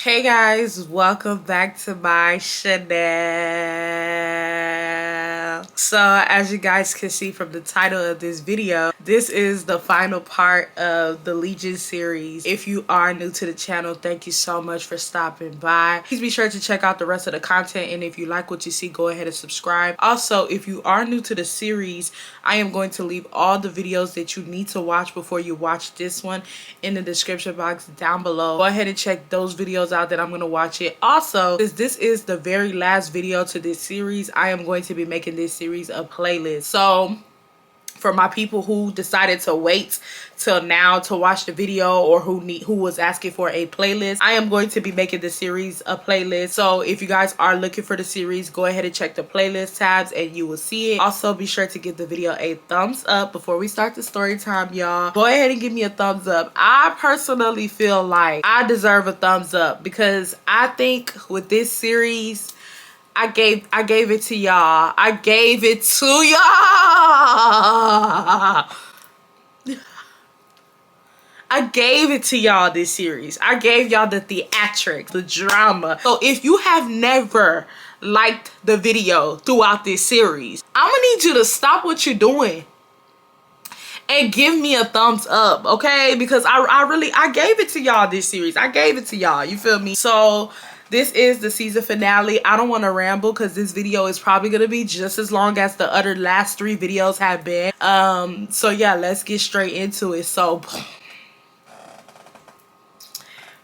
Hey guys, welcome back to my channel. So as you guys can see from the title of this video, this is the final part of the Legion series. If you are new to the channel, thank you so much for stopping by. Please be sure to check out the rest of the content, and if you like what you see, go ahead and subscribe. Also, if you are new to the series, I am going to leave all the videos that you need to watch before you watch this one in the description box down below. Go ahead and check those videos out that I'm going to watch it. Also, since this is the very last video to this series, I am going to be making this series a playlist. So for my people who decided to wait till now to watch the video, or who was asking for a playlist, I am going to be making the series a playlist. So if you guys are looking for the series, go ahead and check the playlist tabs and you will see it. Also, be sure to give the video a thumbs up before we start the story time, y'all. Go ahead and give me a thumbs up. I personally feel like I deserve a thumbs up because I think with this series, I gave it to y'all. I gave it to y'all. I gave it to y'all this series. I gave y'all the theatrics, the drama. So if you have never liked the video throughout this series, I'm gonna need you to stop what you're doing and give me a thumbs up, okay? Because I gave it to y'all this series. I gave it to y'all, you feel me? So this is the season finale. I don't want to ramble because this video is probably going to be just as long as the other last 3 videos have been. So yeah, let's get straight into it. So,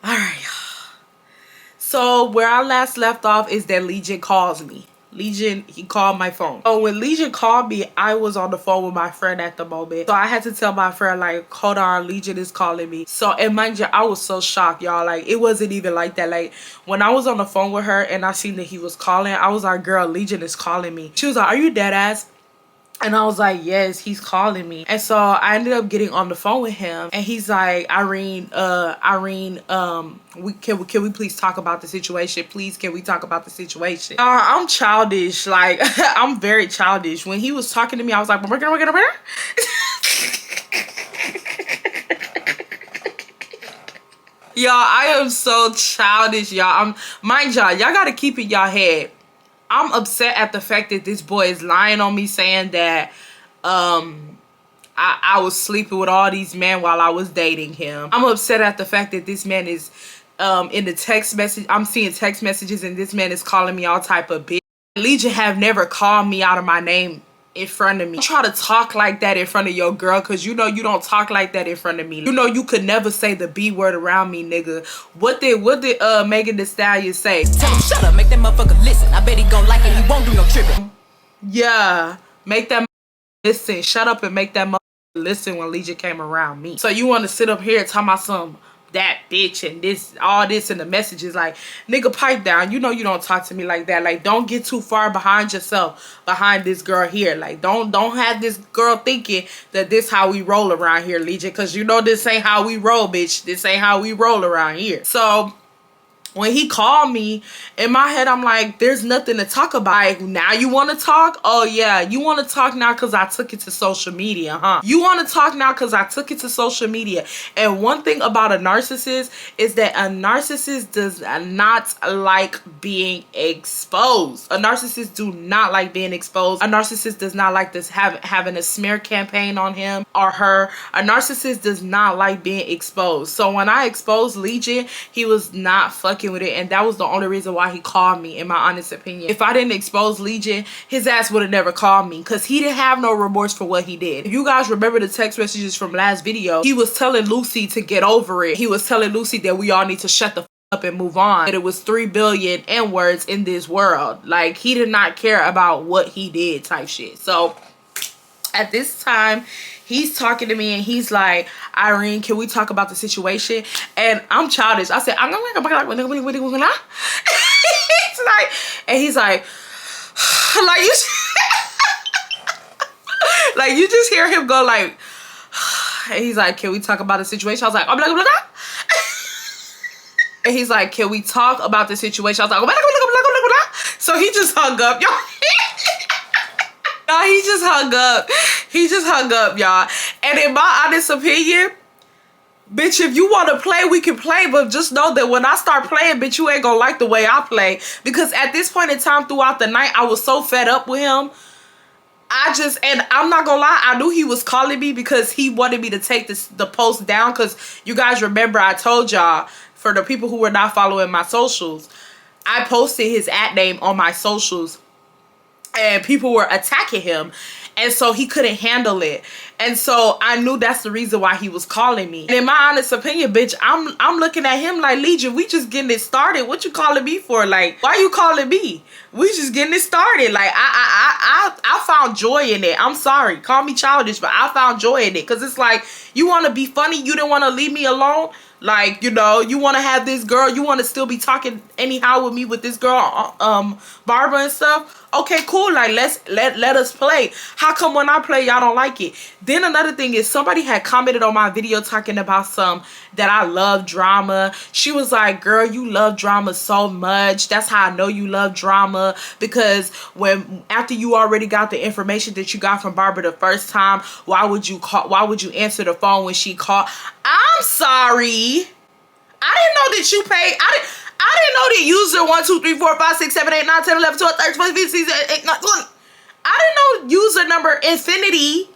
alright, y'all. So where I last left off is that Legion calls me. Legion, he called my phone. So when Legion called me, I was on the phone with my friend at the moment. So I had to tell my friend, like, hold on, Legion is calling me. So, and mind you, I was so shocked, y'all. Like, it wasn't even like that. Like, when I was on the phone with her and I seen that he was calling, I was like, girl, Legion is calling me. She was like, are you dead ass? And I was like, yes, he's calling me. And so I ended up getting on the phone with him, and he's like, Irene, can we please talk about the situation? Please, can we talk about the situation? I'm childish. Like, I'm very childish. When he was talking to me, I was like, y'all, I am so childish, y'all. Mind y'all gotta keep it in y'all head. I'm upset at the fact that this boy is lying on me, saying that I was sleeping with all these men while I was dating him. I'm upset at the fact that this man is in the text message. I'm seeing text messages and this man is calling me all type of bitch. Legion have never called me out of my name in front of me. Try to talk like that in front of your girl, because you know you don't talk like that in front of me. You know you could never say the B word around me, nigga. What did Megan Thee Stallion say? Tell him shut up, make that motherfucker listen. I bet he gon' like it, he won't do no tripping. Yeah, make that listen. Shut up and make that listen when Legion came around me. So you want to sit up here and talk about some that bitch and this, all this, and the messages, like, nigga, pipe down. You know you don't talk to me like that. Like, don't get too far behind yourself, behind this girl here. Like, don't have this girl thinking that this how we roll around here, Legion, because you know this ain't how we roll, bitch. This ain't how we roll around here. So when he called me, in my head, I'm like, there's nothing to talk about. Like, now you want to talk? Oh, yeah. You want to talk now because I took it to social media, huh? You want to talk now because I took it to social media. And one thing about a narcissist is that a narcissist does not like being exposed. A narcissist do not like being exposed. A narcissist does not like this having a smear campaign on him or her. A narcissist does not like being exposed. So when I exposed Legion, he was not fucking with it, and that was the only reason why he called me, in my honest opinion. If I didn't expose Legion, his ass would have never called me, because he didn't have no remorse for what he did. If you guys remember the text messages from last video, he was telling Lucy to get over it. He was telling Lucy that we all need to shut the f up and move on, that it was 3 billion N-words in this world. Like, he did not care about what he did type shit. So at this time, he's talking to me and he's like, Irene, can we talk about the situation? And I'm childish. I said, I'm gonna it's like, and he's like you like, you just hear him go like, and he's like, can we talk about the situation? I was like, oh, blah, blah, blah. And he's like, can we talk about the situation? I was like, oh, blah, blah, blah, blah, blah. So he just hung up, y'all. He just hung up. He just hung up, y'all. And in my honest opinion, Bitch, if you want to play, we can play, but just know that when I start playing, bitch, you ain't gonna like the way I play. Because at this point in time throughout the night, I was so fed up with him. And I'm not gonna lie, I knew he was calling me because he wanted me to take the post down. Because you guys remember I told y'all, for the people who were not following my socials, I posted his @name on my socials and people were attacking him. And so he couldn't handle it. And so I knew that's the reason why he was calling me. And in my honest opinion, bitch, I'm looking at him like, Legion, we just getting it started. What you calling me for? Like, why you calling me? We just getting it started. Like, I found joy in it. I'm sorry. Call me childish, but I found joy in it. Because it's like, you want to be funny. You didn't want to leave me alone. Like, you know, you want to have this girl. You want to still be talking anyhow with me with this girl, Barbara and stuff. Okay, cool. Like, let us play. How come when I play, y'all don't like it? Then another thing is, somebody had commented on my video talking about that I love drama. She was like, girl, you love drama so much. That's how I know you love drama. Because after you already got the information that you got from Barbara the first time, why would you answer the phone when she called? I'm sorry. I didn't know that you paid. I didn't know that user 1 2 3 4 5 6 7 8 9 10 11 12 13 14 15 16 17 18 19 20. I didn't know user number infinity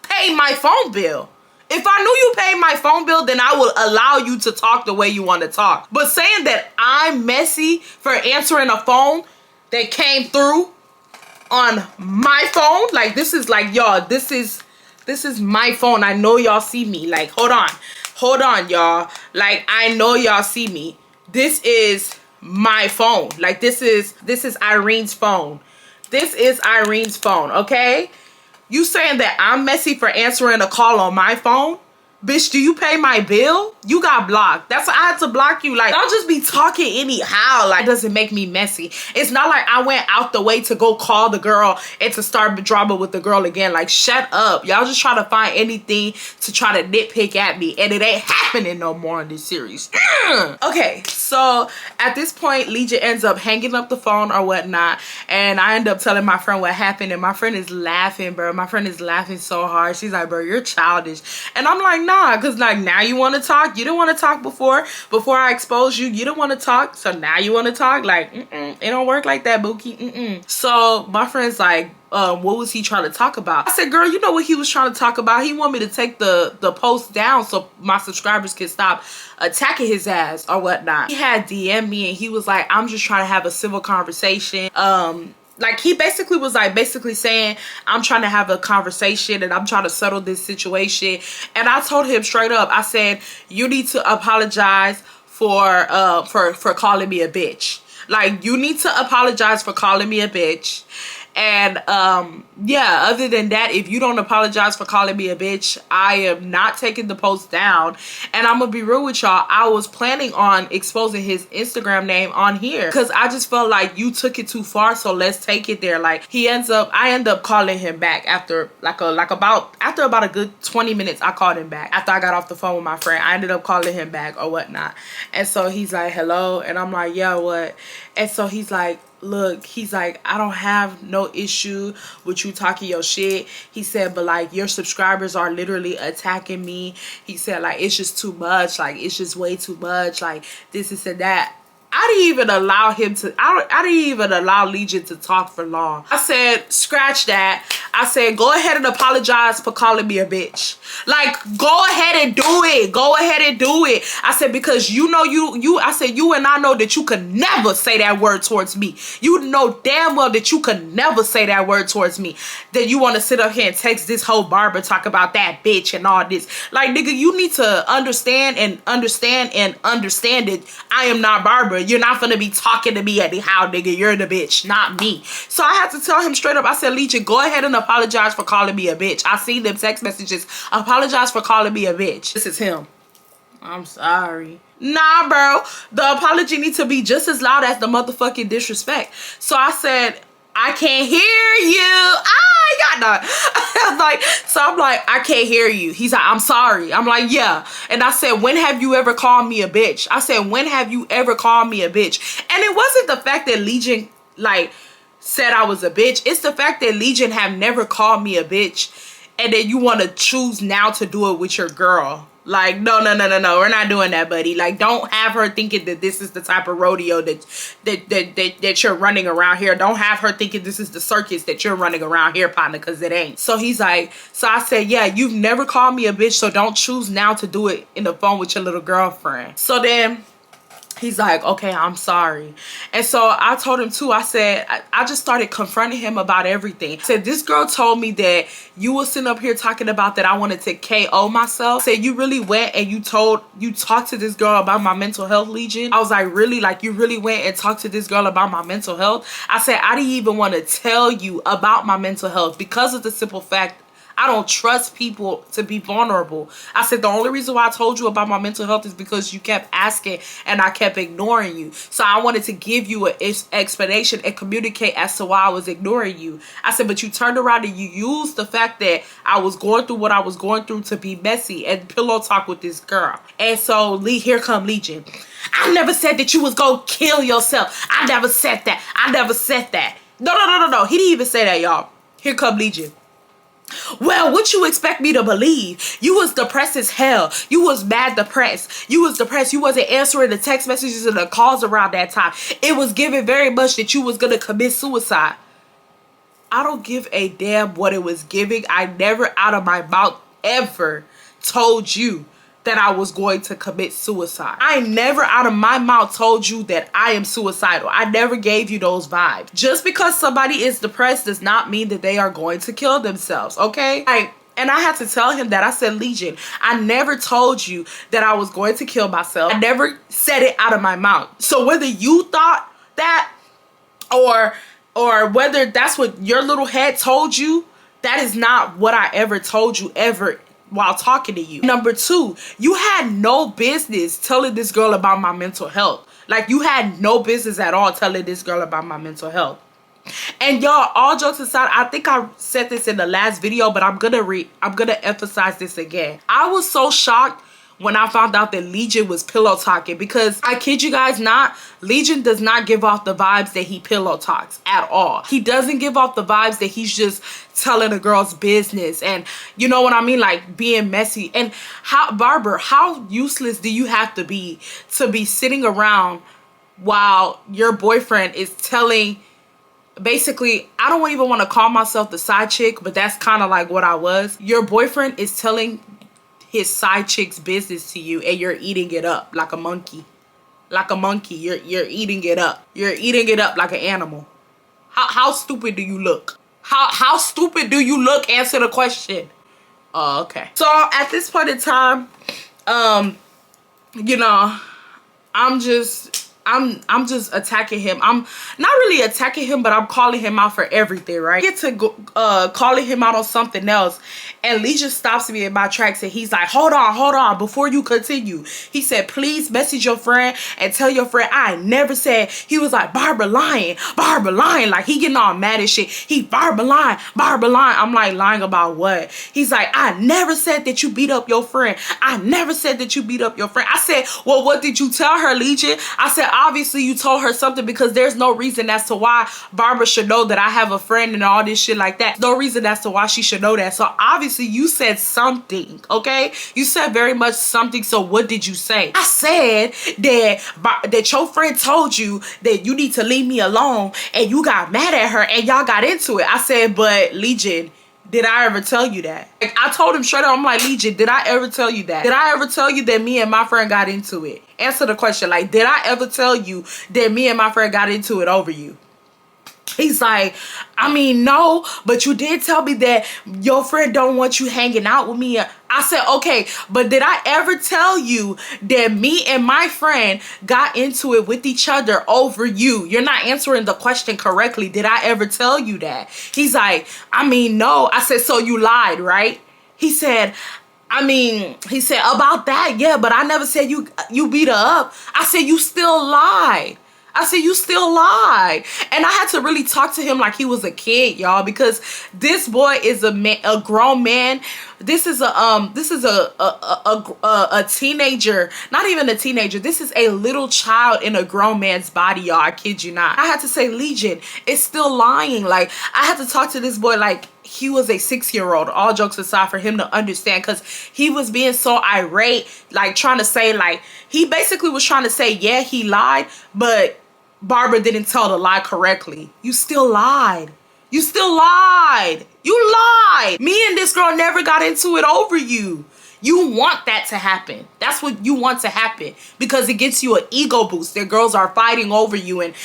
paid my phone bill. If I knew you paid my phone bill, then I would allow you to talk the way you want to talk. But saying that I'm messy for answering a phone that came through on my phone, like, this is like, y'all, this is my phone. I know y'all see me. Like, hold on, y'all. Like, I know y'all see me. This is my phone. Like, this is Irene's phone. This is Irene's phone, okay? You saying that I'm messy for answering a call on my phone? Bitch, do you pay my bill? You got blocked. That's why I had to block you. Like, I'll just be talking anyhow. Like, it doesn't make me messy. It's not like I went out the way to go call the girl and to start drama with the girl again. Like, shut up. Y'all just try to find anything to try to nitpick at me. And it ain't happening no more in this series. Okay, so at this point, Legion ends up hanging up the phone or whatnot. And I end up telling my friend what happened. And my friend is laughing, bro. My friend is laughing so hard. She's like, bro, you're childish. And I'm like, nah, because like, now you want to talk. You didn't want to talk before I exposed you. You didn't want to talk, so now you want to talk. Like, it don't work like that, Bookie. So my friend's like, what was he trying to talk about? I said, girl, you know what he was trying to talk about? He wanted me to take the post down so my subscribers can stop attacking his ass or whatnot. He had DM me and he was like, I'm just trying to have a civil conversation. Like, he basically was like saying, I'm trying to have a conversation and I'm trying to settle this situation. And I told him straight up, I said, you need to apologize for calling me a bitch. Like, you need to apologize for calling me a bitch. And yeah, other than that, if you don't apologize for calling me a bitch, I am not taking the post down. And I'm gonna be real with y'all, I was planning on exposing his Instagram name on here because I just felt like you took it too far, so let's take it there. Like, I end up calling him back after about a good 20 minutes. I called him back after I got off the phone with my friend. I ended up calling him back or whatnot. And so he's like, hello, and I'm like, yeah, what? And so he's like, look, he's like, I don't have no issue with you talking your shit. He said, but like, your subscribers are literally attacking me. He said, like, it's just too much. Like, it's just way too much. Like, this and that. I didn't even allow him to, I didn't even allow Legion to talk for long. I said, scratch that. I said, go ahead and apologize for calling me a bitch. Like, go ahead and do it. Go ahead and do it. I said, because you know, I said, you and I know that you could never say that word towards me. You know damn well that you could never say that word towards me. That you want to sit up here and text this whole Barbara, talk about that bitch and all this. Like, nigga, you need to understand it. I am not Barbara. You're not gonna be talking to me anyhow, nigga. You're the bitch, not me. So I had to tell him straight up. I said, Legion, go ahead and apologize for calling me a bitch. I seen them text messages. Apologize for calling me a bitch. This is him. I'm sorry. Nah, bro. The apology needs to be just as loud as the motherfucking disrespect. So I said, I can't hear you. I'm like, I can't hear you. He's like, I'm sorry. I'm like, yeah. And I said, when have you ever called me a bitch? I said, when have you ever called me a bitch? And it wasn't the fact that Legion, like, said I was a bitch. It's the fact that Legion have never called me a bitch. And then you want to choose now to do it with your girl. Like, no, we're not doing that, buddy. Like, don't have her thinking that this is the type of rodeo that you're running around here. Don't have her thinking this is the circus that you're running around here, partner, because it ain't. So he's like, so I said, yeah, you've never called me a bitch, so don't choose now to do it in the phone with your little girlfriend. So then he's like, okay, I'm sorry. And so I told him too, I said, I just started confronting him about everything. I said, this girl told me that you were sitting up here talking about that I wanted to KO myself. I said, you really went and you talked to this girl about my mental health, Legion? I was like, really? Like, you really went and talked to this girl about my mental health? I said, I didn't even want to tell you about my mental health because of the simple fact I don't trust people to be vulnerable. I said, the only reason why I told you about my mental health is because you kept asking and I kept ignoring you. So I wanted to give you an explanation and communicate as to why I was ignoring you. I said, but you turned around and you used the fact that I was going through what I was going through to be messy and pillow talk with this girl. And so here come Legion. I never said that you was gonna kill yourself. I never said that. I never said that. No. He didn't even say that, y'all. Here come Legion. Well, what you expect me to believe? You was depressed as hell. You was mad depressed. You was depressed. You wasn't answering the text messages and the calls around that time. It was given very much that you was going to commit suicide. I don't give a damn what it was giving. I never out of my mouth ever told you that I was going to commit suicide. I never out of my mouth told you that I am suicidal. I never gave you those vibes. Just because somebody is depressed does not mean that they are going to kill themselves, okay? And I had to tell him that. I said, Legion, I never told you that I was going to kill myself. I never said it out of my mouth. So whether you thought that or whether that's what your little head told you, that is not what I ever told you ever while talking to you. Number two, you had no business telling this girl about my mental health. Like, you had no business at all telling this girl about my mental health. And y'all, all jokes aside, I think I said this in the last video, but I'm gonna emphasize this again. I was so shocked when I found out that Legion was pillow talking, because I kid you guys not, Legion does not give off the vibes that he pillow talks at all. He doesn't give off the vibes that he's just telling a girl's business and, you know what I mean, like being messy. And Barbara, how useless do you have to be sitting around while your boyfriend is telling, basically, I don't even want to call myself the side chick, but that's kind of like what I was. Your boyfriend is telling his side chick's business to you and you're eating it up like a monkey. Like a monkey, you're eating it up. You're eating it up like an animal. How stupid do you look? How stupid do you look? Answer the question. Oh, okay. So at this point in time, you know, I'm just attacking him. I'm not really attacking him, but I'm calling him out for everything, right? I get to go, calling him out on something else, and Lee just stops me in my tracks and he's like, hold on, before you continue. He said, please message your friend and tell your friend I never said. He was like, Barbara lying. Like, he getting all mad as shit. He, Barbara lying. I'm like, lying about what? He's like, I never said that you beat up your friend. I said, well, what did you tell her, Legion? I said, obviously you told her something, because there's no reason as to why Barbara should know that I have a friend and all this shit like that. No reason as to why she should know that. So obviously you said something, okay? You said very much something. So what did you say? I said that your friend told you that you need to leave me alone and you got mad at her and y'all got into it. I said, but Legion, did I ever tell you that? Like, I told him straight up, I'm like, Legion, did I ever tell you that? Did I ever tell you that me and my friend got into it? Answer the question. Like, did I ever tell you that me and my friend got into it over you? He's like, I mean, no, but you did tell me that your friend don't want you hanging out with me. I said, okay, but did I ever tell you that me and my friend got into it with each other over you? You're not answering the question correctly. Did I ever tell you that? He's like, I mean, no. I said, so you lied, right? He said, about that, yeah, but I never said you beat her up. I said, you still lied. And I had to really talk to him like he was a kid, y'all, because this boy is a grown man. This is a teenager, not even a teenager. This is a little child in a grown man's body, y'all. I kid you not. I had to say, Legion, it's still lying. Like, I had to talk to this boy like he was a 6-year-old, all jokes aside, for him to understand, because he was being so irate, like trying to say, like, he basically was trying to say, yeah, he lied, but Barbara didn't tell the lie correctly. You still lied. You still lied. You lied. Me and this girl never got into it over you. You want that to happen. That's what you want to happen, because it gets you an ego boost. The girls are fighting over you, and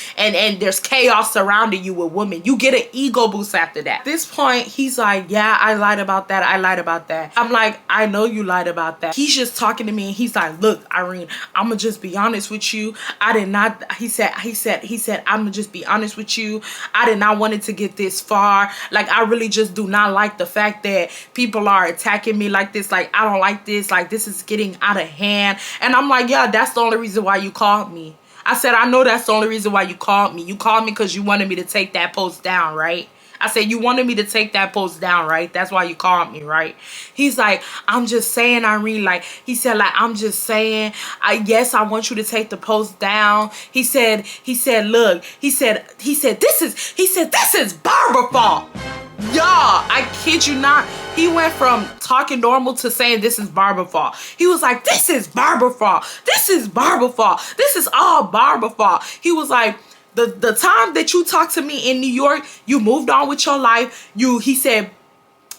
there's chaos surrounding you with women. You get an ego boost after that. At this point, he's like, yeah, I lied about that. I lied about that. I'm like, I know you lied about that. He's just talking to me, and he's like, look, Irene, I'm gonna just be honest with you. I did not, he said, I'm gonna just be honest with you. I did not want it to get this far. Like, I really just do not like the fact that people are attacking me like this. Like, I don't like this. Like, this is getting out of hand. And I'm like, yeah, that's the only reason why you called me. I said, I know that's the only reason why you called me. You called me because you wanted me to take that post down, right? I said, you wanted me to take that post down, right? That's why you called me, right? He's like, I'm just saying, Irene, like, he said, like, I'm just saying, yes, I want you to take the post down. He said, look, he said, this is Barbara's fault. Y'all, I kid you not. He went from talking normal to saying this is Barbara's fault. He was like, this is Barbara's fault. This is Barbara's fault. This is all Barbara's fault. He was like, the time that you talked to me in New York, you moved on with your life.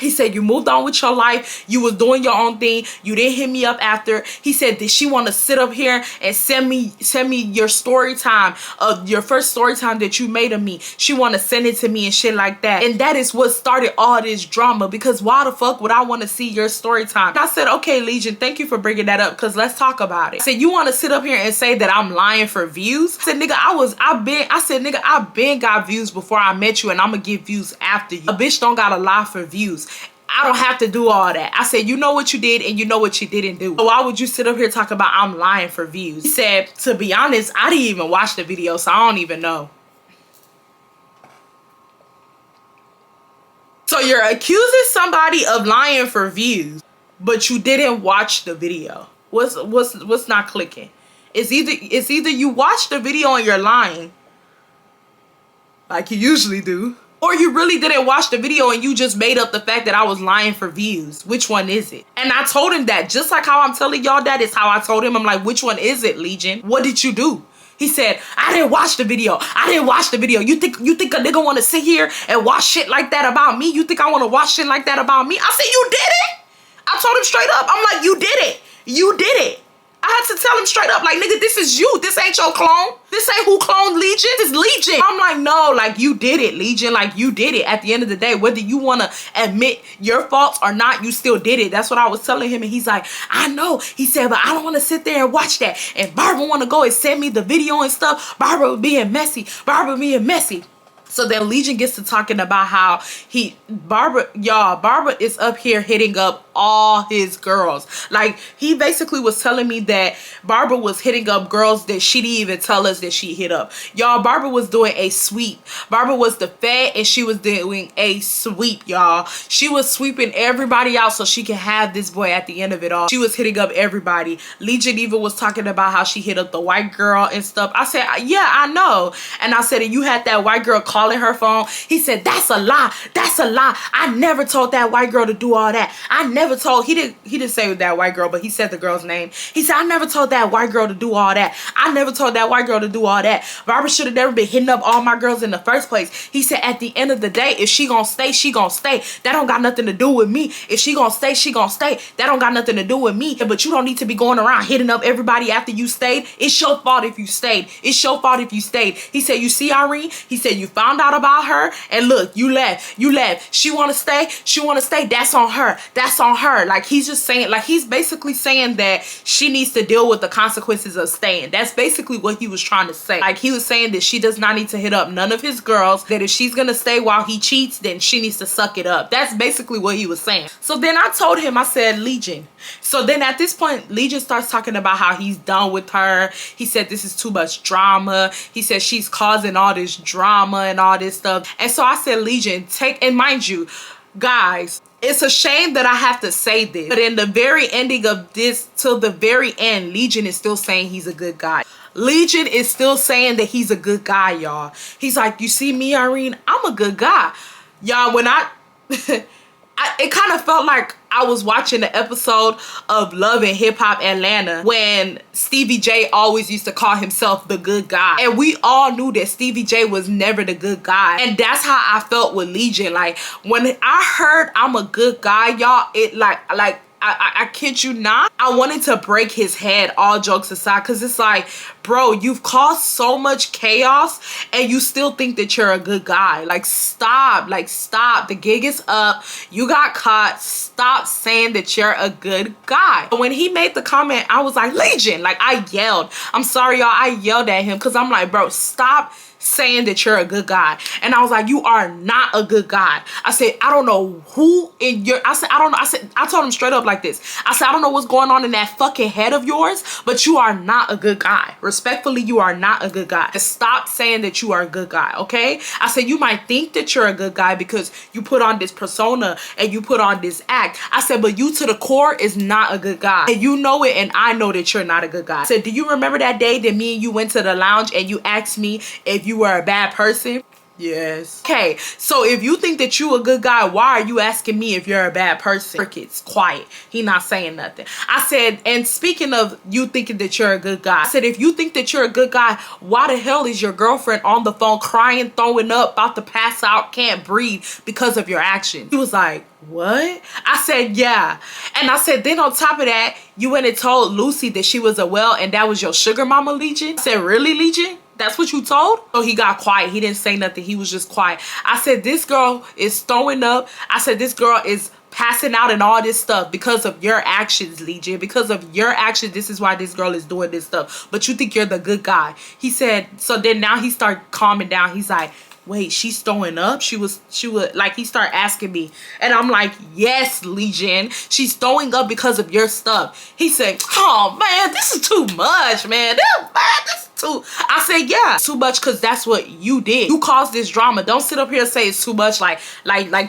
He said, you moved on with your life. You was doing your own thing. You didn't hit me up after. He said, did she want to sit up here and send me your story time of your first story time that you made of me? She want to send it to me and shit like that. And that is what started all this drama, because why the fuck would I want to see your story time? I said, okay, Legion, thank you for bringing that up, because let's talk about it. I said, you want to sit up here and say that I'm lying for views? I said, nigga, I've been got views before I met you, and I'm going to get views after you. A bitch don't got to lie for views. I don't have to do all that. I said, you know what you did and you know what you didn't do. So why would you sit up here talking about I'm lying for views? He said, to be honest, I didn't even watch the video, so I don't even know. So you're accusing somebody of lying for views, but you didn't watch the video. What's not clicking? It's either you watch the video and you're lying, like you usually do, or you really didn't watch the video and you just made up the fact that I was lying for views. Which one is it? And I told him that, just like how I'm telling y'all that is how I told him. I'm like, which one is it, Legion? What did you do? He said, I didn't watch the video. I didn't watch the video. You think a nigga want to sit here and watch shit like that about me? You think I want to watch shit like that about me? I said, you did it? I told him straight up. I'm like, you did it. You did it. I had to tell him straight up, like, nigga, this is you. This ain't your clone. This ain't who cloned Legion. This is Legion. I'm like, no, like, you did it, Legion. Like, you did it. At the end of the day, whether you want to admit your faults or not, you still did it. That's what I was telling him. And he's like, I know. He said, but I don't want to sit there and watch that. And Barbara want to go and send me the video and stuff. Barbara being messy. Barbara being messy. So then Legion gets to talking about how Barbara is up here hitting up all his girls. Like, he basically was telling me that Barbara was hitting up girls that she didn't even tell us that she hit up. Y'all, Barbara was doing a sweep. Barbara was the fed and she was doing a sweep, y'all. She was sweeping everybody out so she can have this boy at the end of it all. She was hitting up everybody. Legion even was talking about how she hit up the white girl and stuff. I said, yeah, I know. And I said, and you had that white girl calling her phone. He said, that's a lie. That's a lie. I never told that white girl to do all that. I never told, he didn't say that white girl, but he said the girl's name. He said, I never told that white girl to do all that. I never told that white girl to do all that. Barbara should have never been hitting up all my girls in the first place. He said, at the end of the day, if she gonna stay, she gonna stay. That don't got nothing to do with me. If she gonna stay, she gonna stay. That don't got nothing to do with me. But you don't need to be going around hitting up everybody after you stayed. It's your fault if you stayed. It's your fault if you stayed. He said, you see, Irene? He said, you found out about her and look, you left. You left. She want to stay. She want to stay. That's on her. That's on her. Like, he's just saying, like, he's basically saying that she needs to deal with the consequences of staying. That's basically what he was trying to say. Like, he was saying that she does not need to hit up none of his girls, that if she's gonna stay while he cheats, then she needs to suck it up. That's basically what he was saying. So then I told him, I said, Legion. So then at this point, Legion starts talking about how he's done with her. He said this is too much drama. He said she's causing all this drama and all this stuff. And so I said, Legion, and mind you, guys, it's a shame that I have to say this, but in the very ending of this, till the very end, Legion is still saying he's a good guy. Legion is still saying that he's a good guy, y'all. He's like, you see me, Irene? I'm a good guy. Y'all, when I it kind of felt like I was watching the episode of Love and Hip Hop Atlanta when Stevie J always used to call himself the good guy. And we all knew that Stevie J was never the good guy. And that's how I felt with Legion. Like, when I heard I'm a good guy, y'all, it I kid you not, I wanted to break his head, all jokes aside, because it's like, bro, you've caused so much chaos and you still think that you're a good guy. Like, stop. Like, stop. The gig is up. You got caught. Stop saying that you're a good guy. But when he made the comment, I was like, Legion. Like, I yelled. I'm sorry, y'all. I yelled at him because I'm like, bro, stop saying that you're a good guy. And I was like, you are not a good guy. I said, I don't know who in your, I said, I don't know. I told him straight up like this. I said, I don't know what's going on in that fucking head of yours, but you are not a good guy. Respectfully, you are not a good guy. Stop saying that you are a good guy, okay? I said, you might think that you're a good guy because you put on this persona and you put on this act. I said, but you to the core is not a good guy. And you know it, and I know that you're not a good guy. I said, do you remember that day that me and you went to the lounge and you asked me if you were a bad person? Yes. Okay, so if you think that you a good guy, why are you asking me if you're a bad person? Crickets, quiet. He not saying nothing. I said, and speaking of you thinking that you're a good guy, I said, if you think that you're a good guy, why the hell is your girlfriend on the phone crying, throwing up, about to pass out, can't breathe because of your actions? He was like, what? I said, yeah. And I said, then on top of that, you went and told Lucy that she was a well and that was your sugar mama, Legion? I said, really, Legion? That's what you told? So he got quiet. He didn't say nothing. He was just quiet. I said, this girl is throwing up. I said, this girl is passing out and all this stuff because of your actions, Legion. Because of your actions, this is why this girl is doing this stuff. But you think you're the good guy. He said, so then now he started calming down. He's like, wait, she's throwing up? She would, like, he started asking me. And I'm like, yes, Legion. She's throwing up because of your stuff. He said, oh, man, this is too much, man. This is too. I said, yeah, too much because that's what you did. You caused this drama. Don't sit up here and say it's too much like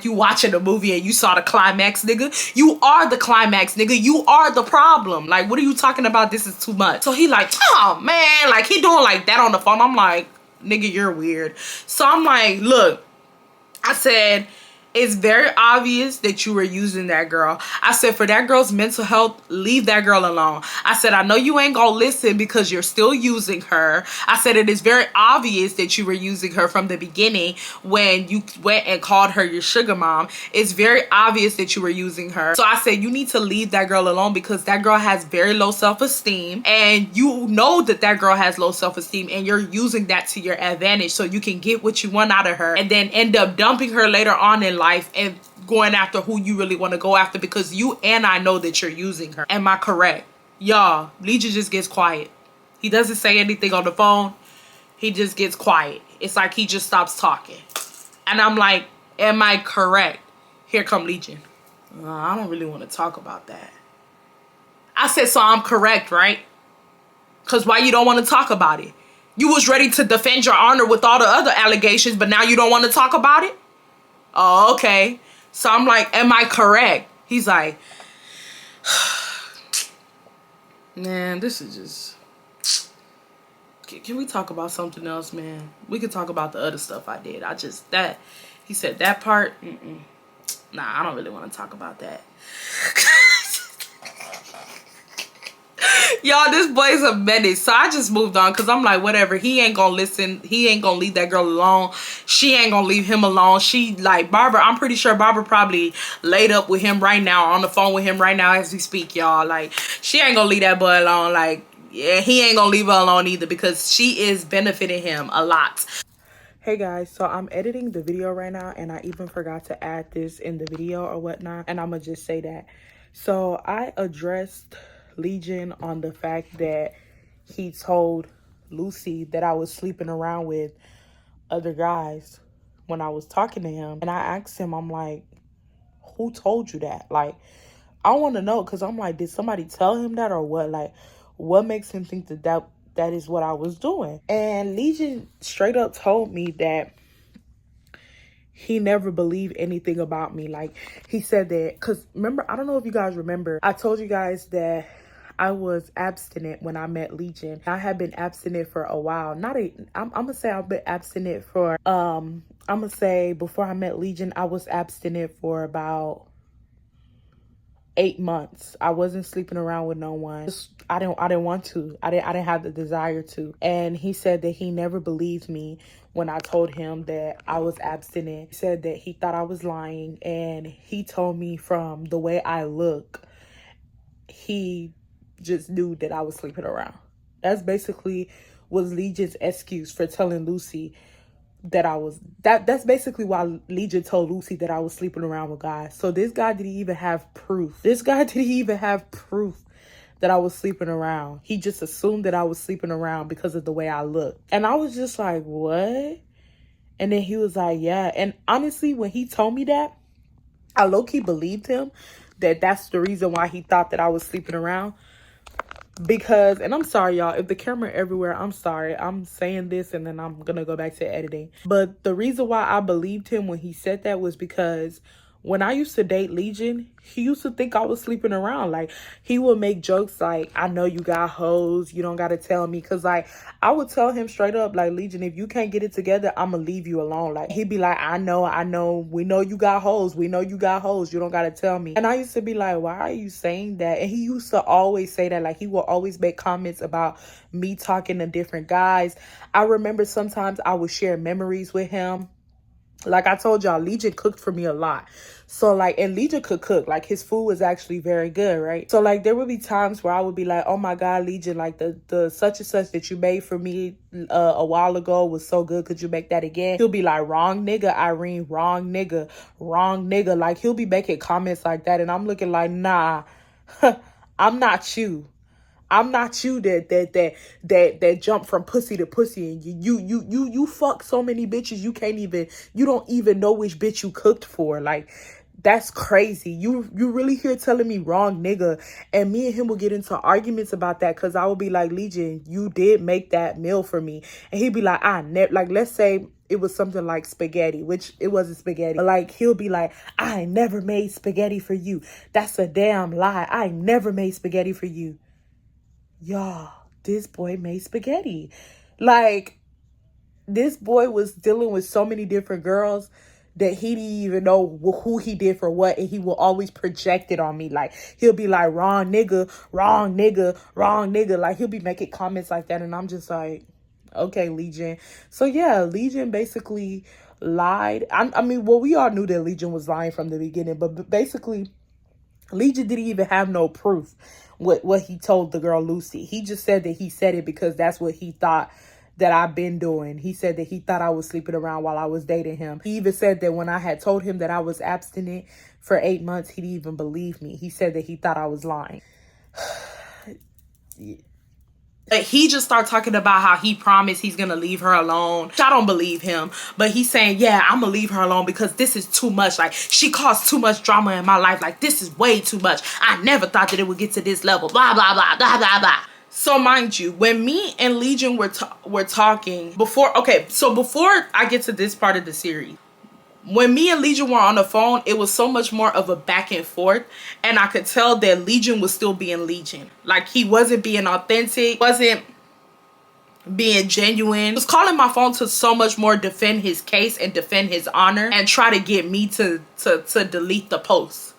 you watching a movie and you saw the climax, nigga. You are the climax, nigga. You are the problem. Like, what are you talking about? This is too much. So he like, oh, man. Like, he doing like that on the phone. I'm like, nigga, you're weird. So I'm like, look, I said, it's very obvious that you were using that girl. I said, for that girl's mental health, leave that girl alone. I said, I know you ain't gonna listen because you're still using her. I said, it is very obvious that you were using her from the beginning when you went and called her your sugar mom. It's very obvious that you were using her. So I said, you need to leave that girl alone because that girl has very low self-esteem, and you know that that girl has low self-esteem, and you're using that to your advantage so you can get what you want out of her and then end up dumping her later on in life and going after who you really want to go after because you and I know that you're using her. Am I correct? Y'all, Legion just gets quiet. He doesn't say anything on the phone. He just gets quiet. It's like he just stops talking. And I'm like, am I correct? Here come Legion. I don't really want to talk about that. I said, so I'm correct, right? Because why you don't want to talk about it? You was ready to defend your honor with all the other allegations, but now you don't want to talk about it? Oh, okay. So I'm like, am I correct? He's like, man, this is just... Can we talk about something else, man? We could talk about the other stuff I did. He said that part, nah, I don't really want to talk about that. Y'all, this boy's a menace. So I just moved on because I'm like, whatever. He ain't gonna listen. He ain't gonna leave that girl alone. She ain't gonna leave him alone. She, like, Barbara, I'm pretty sure Barbara probably laid up with him right now, on the phone with him right now as we speak, y'all. Like, she ain't gonna leave that boy alone. Like, yeah, he ain't gonna leave her alone either because she is benefiting him a lot. Hey guys, so I'm editing the video right now and I even forgot to add this in the video or whatnot. And I'm gonna just say that. So I addressed Legion on the fact that he told Lucy that I was sleeping around with other guys when I was talking to him. And I asked him, I'm like, who told you that? Like, I want to know because I'm like, did somebody tell him that or what? Like, what makes him think that is what I was doing? And Legion straight up told me that he never believed anything about me. Like, he said that, because remember, I don't know if you guys remember, I told you guys that I was abstinent when I met Legion. I had been abstinent for a while. I'm gonna say I've been abstinent for I'm gonna say before I met Legion, I was abstinent for about 8 months. I wasn't sleeping around with no one. I didn't want to. I didn't have the desire to. And he said that he never believed me when I told him that I was abstinent. He said that he thought I was lying, and he told me from the way I look, he just knew that I was sleeping around. That's basically was Legion's excuse for telling Lucy that I was that's basically why Legion told Lucy that I was sleeping around with guys. So this guy didn't even have proof. This guy didn't even have proof that I was sleeping around. He just assumed that I was sleeping around because of the way I looked. And I was just like, what? And then he was like, yeah. And honestly, when he told me that, I low-key believed him that that's the reason why he thought that I was sleeping around. Because, and I'm sorry, y'all, if the camera everywhere, I'm sorry. I'm saying this and then I'm gonna go back to editing. But the reason why I believed him when he said that was because when I used to date Legion, he used to think I was sleeping around. Like, he would make jokes like, I know you got hoes, you don't gotta tell me. Cause like, I would tell him straight up, like, Legion, if you can't get it together, I'ma leave you alone. Like, he'd be like, I know, we know you got hoes, you don't gotta tell me. And I used to be like, why are you saying that? And he used to always say that. Like, he will always make comments about me talking to different guys. I remember sometimes I would share memories with him. Like I told y'all, Legion cooked for me a lot. So like, and Legion could cook. Like, his food was actually very good, right? So like, there would be times where I would be like, oh my God, Legion, like the such and such that you made for me a while ago was so good. Could you make that again? He'll be like, wrong nigga, Irene, wrong nigga, wrong nigga. Like, he'll be making comments like that. And I'm looking like, nah, I'm not you. I'm not you that jump from pussy to pussy, and you fuck so many bitches you don't even know which bitch you cooked for. Like, that's crazy. You really here telling me wrong nigga. And me and him will get into arguments about that, because I will be like, Legion, you did make that meal for me. And he'd be like, like, let's say it was something like spaghetti, which it wasn't spaghetti. But like, he'll be like, I never made spaghetti for you. That's a damn lie. I never made spaghetti for you. Y'all, this boy made spaghetti. Like, this boy was dealing with so many different girls that he didn't even know who he did for what, and he will always project it on me. Like, he'll be like, wrong nigga, wrong nigga, wrong nigga. Like, he'll be making comments like that, and I'm just like, okay, Legion. So yeah, Legion basically lied. I mean, well, we all knew that Legion was lying from the beginning, but basically, Legion didn't even have no proof what he told the girl Lucy. He just said that he said it because that's what he thought that I've been doing. He said that he thought I was sleeping around while I was dating him. He even said that when I had told him that I was abstinent for 8 months, he didn't even believe me. He said that he thought I was lying. Yeah. Like, he just started talking about how he promised he's gonna leave her alone. I don't believe him, but he's saying, yeah, I'm gonna leave her alone because this is too much. Like, she caused too much drama in my life. Like, this is way too much. I never thought that it would get to this level. Blah, blah, blah, blah, blah, blah. So mind you, when me and Legion were talking before, okay, so before I get to this part of the series, when me and Legion were on the phone, it was so much more of a back and forth. And I could tell that Legion was still being Legion. Like, he wasn't being authentic, wasn't being genuine. He was calling my phone to so much more defend his case and defend his honor and try to get me to delete the post.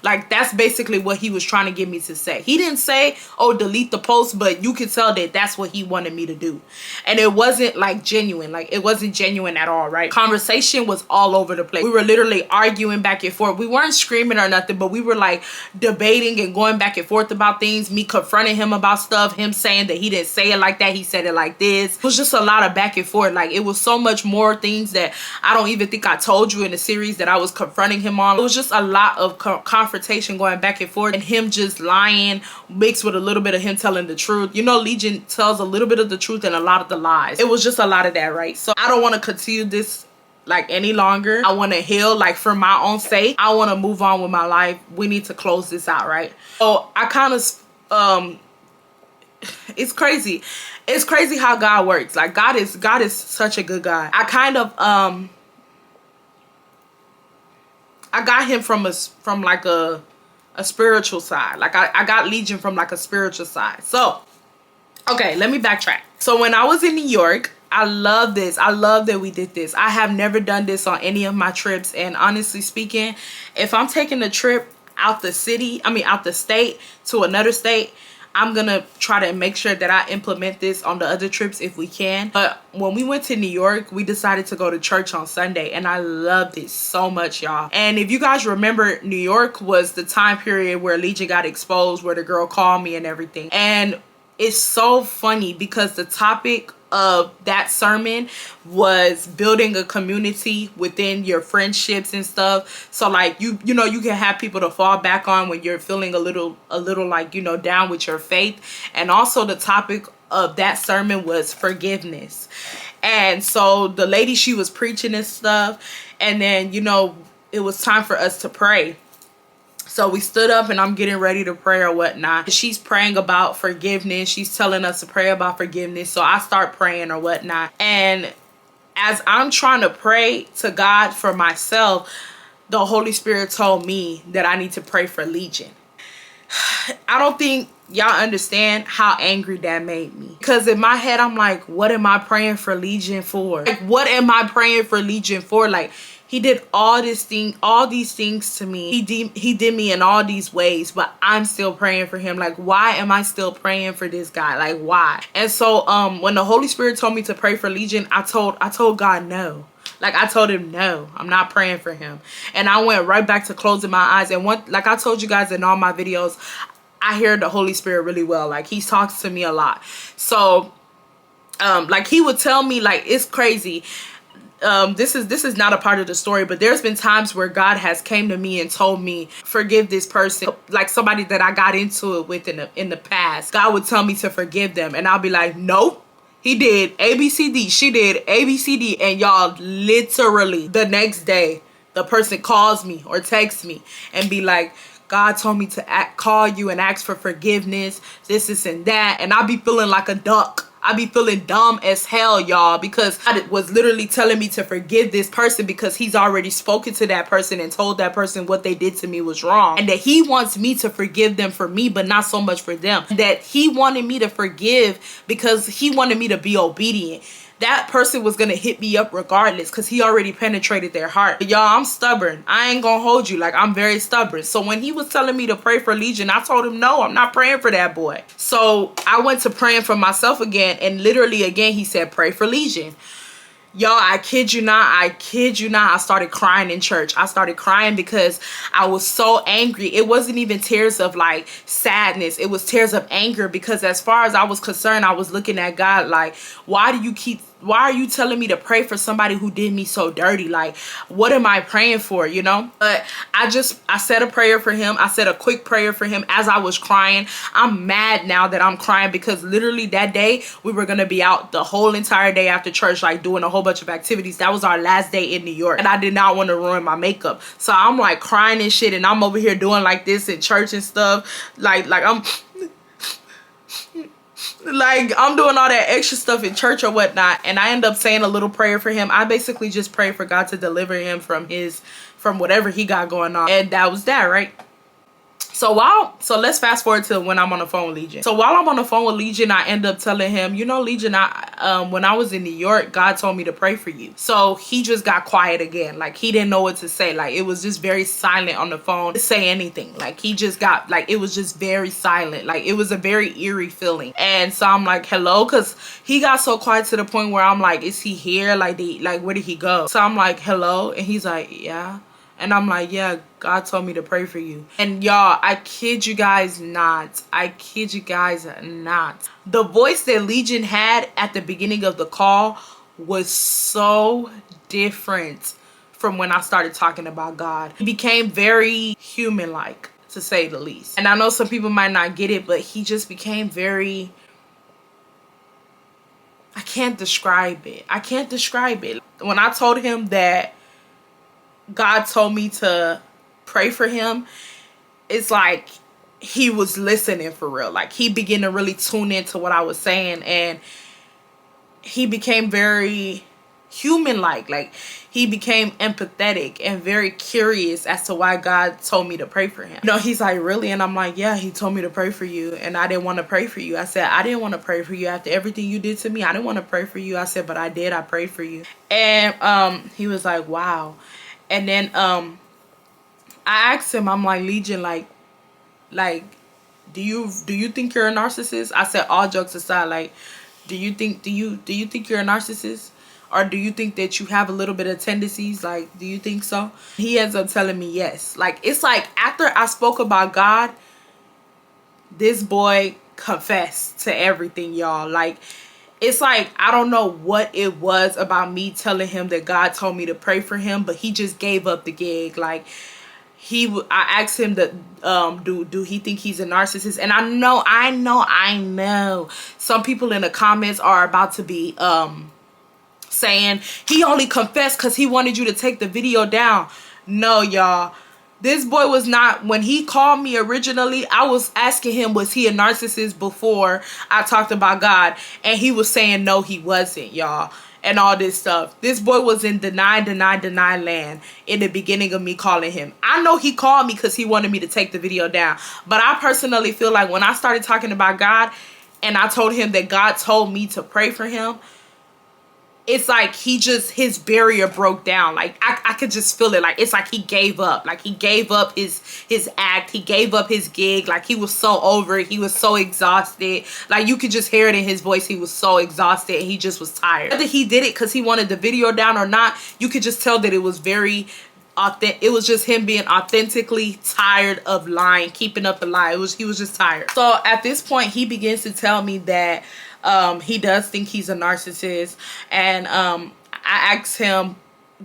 Like, that's basically what he was trying to get me to say. He didn't say, oh, delete the post, but you could tell that that's what he wanted me to do. And it wasn't like genuine. Like, it wasn't genuine at all, right? Conversation was all over the place. We were literally arguing back and forth. We weren't screaming or nothing, but we were like debating and going back and forth about things. Me confronting him about stuff. Him saying that he didn't say it like that. He said it like this. It was just a lot of back and forth. Like, it was so much more things that I don't even think I told you in the series that I was confronting him on. It was just a lot of confrontation going back and forth, and him just lying mixed with a little bit of him telling the truth. You know, Legion tells a little bit of the truth and a lot of the lies. It was just a lot of that, right? So I don't want to continue this like any longer. I want to heal, like, for my own sake. I want to move on with my life. We need to close this out, right? So I kind of it's crazy. It's crazy how God works. Like, God is such a good guy. I kind of I got him from like a spiritual side. Like, I got Legion from like a spiritual side. So, okay, let me backtrack. So when I was in New York, I love this. I love that we did this. I have never done this on any of my trips. And honestly speaking, if I'm taking a trip out the city, out the state to another state, I'm gonna try to make sure that I implement this on the other trips if we can. But when we went to New York, we decided to go to church on Sunday, and I loved it so much, y'all. And if you guys remember, New York was the time period where Legion got exposed, where the girl called me and everything. And it's so funny because the topic of that sermon was building a community within your friendships and stuff. So like you know, you can have people to fall back on when you're feeling a little like, you know, down with your faith. And also the topic of that sermon was forgiveness. And so the lady, she was preaching and stuff, and then, you know, it was time for us to pray. So we stood up and I'm getting ready to pray or whatnot. She's praying about forgiveness. She's telling us to pray about forgiveness. So I start praying or whatnot. And as I'm trying to pray to God for myself, the Holy Spirit told me that I need to pray for Legion. I don't think y'all understand how angry that made me. Because in my head, I'm like, what am I praying for Legion for? Like, what am I praying for Legion for? Like, he did all these things to me. He did me in all these ways, but I'm still praying for him. Like, why am I still praying for this guy? Like, why? And so when the Holy Spirit told me to pray for Legion, I told God no. Like, I told him no, I'm not praying for him. And I went right back to closing my eyes. And like I told you guys in all my videos, I hear the Holy Spirit really well. Like, he talks to me a lot. So like, he would tell me, like, it's crazy. This is not a part of the story, but there's been times where God has came to me and told me, forgive this person, like somebody that I got into it with in the past. God would tell me to forgive them, and I'll be like, nope. He did ABCD, she did ABCD, and y'all, literally the next day, the person calls me or texts me and be like, God told me to call you and ask for forgiveness, this and that, and I'll be feeling like a duck. I be feeling dumb as hell, y'all, because God was literally telling me to forgive this person because he's already spoken to that person and told that person what they did to me was wrong, and that he wants me to forgive them for me, but not so much for them. That he wanted me to forgive because he wanted me to be obedient. That person was gonna hit me up regardless because he already penetrated their heart. But y'all, I'm stubborn. I ain't gonna hold you. Like, I'm very stubborn. So when he was telling me to pray for Legion, I told him, no, I'm not praying for that boy. So I went to praying for myself again, and literally again, he said, pray for Legion. Y'all, I kid you not, I started crying in church. I started crying because I was so angry. It wasn't even tears of like sadness. It was tears of anger, because as far as I was concerned, I was looking at God like, why are you telling me to pray for somebody who did me so dirty? Like, what am I praying for, you know? But I said a prayer for him. I said a quick prayer for him as I was crying. I'm mad now that I'm crying because literally that day we were going to be out the whole entire day after church, like doing a whole bunch of activities. That was our last day in New York, and I did not want to ruin my makeup. So I'm like crying and shit, and I'm over here doing like this in church and stuff. Like I'm doing all that extra stuff in church or whatnot, and I end up saying a little prayer for him. I basically just pray for God to deliver him from whatever he got going on, and that was that, right? So let's fast forward to when I'm on the phone with Legion. So while I'm on the phone with Legion, I end up telling him, you know, Legion, when I was in New York, God told me to pray for you. So he just got quiet again. Like, he didn't know what to say. Like, it was just very silent on the phone to say anything. Like, he just got, like, it was just very silent. Like, it was a very eerie feeling. And so I'm like, hello? Because he got so quiet to the point where I'm like, is he here? Like, where did he go? So I'm like, hello? And he's like, yeah. And I'm like, yeah, God told me to pray for you. And y'all, I kid you guys not. I kid you guys not. The voice that Legion had at the beginning of the call was so different from when I started talking about God. He became very human-like, to say the least. And I know some people might not get it, but he just became very... I can't describe it. I can't describe it. When I told him that God told me to pray for him, it's like he was listening for real. Like, he began to really tune into what I was saying, and he became very human like he became empathetic and very curious as to why God told me to pray for him. You know, he's like, really? And I'm like, yeah, he told me to pray for you, and I didn't want to pray for you. I said, I didn't want to pray for you after everything you did to me. I didn't want to pray for you. I said, but I did. I prayed for you. And he was like, wow. And then I asked him, I'm like, Legion, like do you think you're a narcissist? I said, all jokes aside, like, do you think you're a narcissist? Or do you think that you have a little bit of tendencies? Like, do you think so? He ends up telling me yes. Like, it's like after I spoke about God, this boy confessed to everything, y'all. Like, it's like, I don't know what it was about me telling him that God told me to pray for him, but he just gave up the gig. Like, I asked him that do he think he's a narcissist, and I know some people in the comments are about to be saying he only confessed because he wanted you to take the video down. No, y'all, this boy was not. When he called me originally, I was asking him, was he a narcissist before I talked about God, and he was saying no, he wasn't, y'all, and all this stuff. This boy was in deny land in the beginning of me calling him. I know he called me because he wanted me to take the video down, but I personally feel like when I started talking about God and I told him that God told me to pray for him, it's like his barrier broke down. Like, I could just feel it. Like, it's like he gave up. Like, he gave up his act. He gave up his gig. Like, he was so over it. He was so exhausted. Like, you could just hear it in his voice. He was so exhausted and he just was tired. Whether he did it because he wanted the video down or not, you could just tell that it was very authentic. It was just him being authentically tired of lying, keeping up the lie. He was just tired. So at this point, he begins to tell me that he does think he's a narcissist, and I asked him,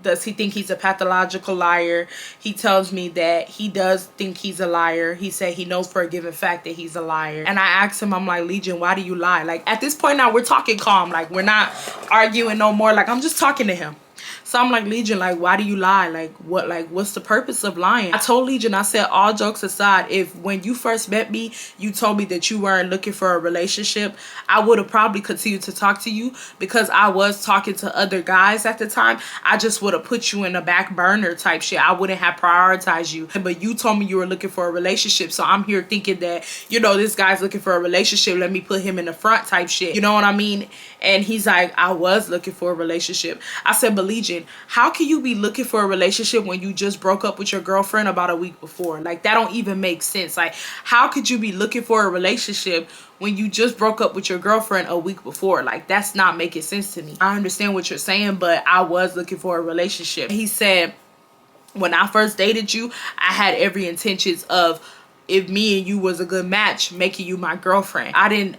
does he think he's a pathological liar? He tells me that he does think he's a liar. He said he knows for a given fact that he's a liar. And I asked him, I'm like, Legion, why do you lie? Like, at this point now, we're talking calm. Like, we're not arguing no more. Like, I'm just talking to him. So I'm like, Legion, like, why do you lie? Like, what's the purpose of lying? I told Legion, I said, all jokes aside, if when you first met me, you told me that you weren't looking for a relationship, I would have probably continued to talk to you because I was talking to other guys at the time. I just would have put you in a back burner type shit. I wouldn't have prioritized you. But you told me you were looking for a relationship. So I'm here thinking that, you know, this guy's looking for a relationship. Let me put him in the front type shit. You know what I mean? And he's like, I was looking for a relationship. I said, but Legion, how can you be looking for a relationship when you just broke up with your girlfriend about a week before? Like, that don't even make sense. Like, how could you be looking for a relationship when you just broke up with your girlfriend a week before? Like, that's not making sense to me. I understand what you're saying, but I was looking for a relationship. He said, when I first dated you, I had every intentions of, if me and you was a good match, making you my girlfriend.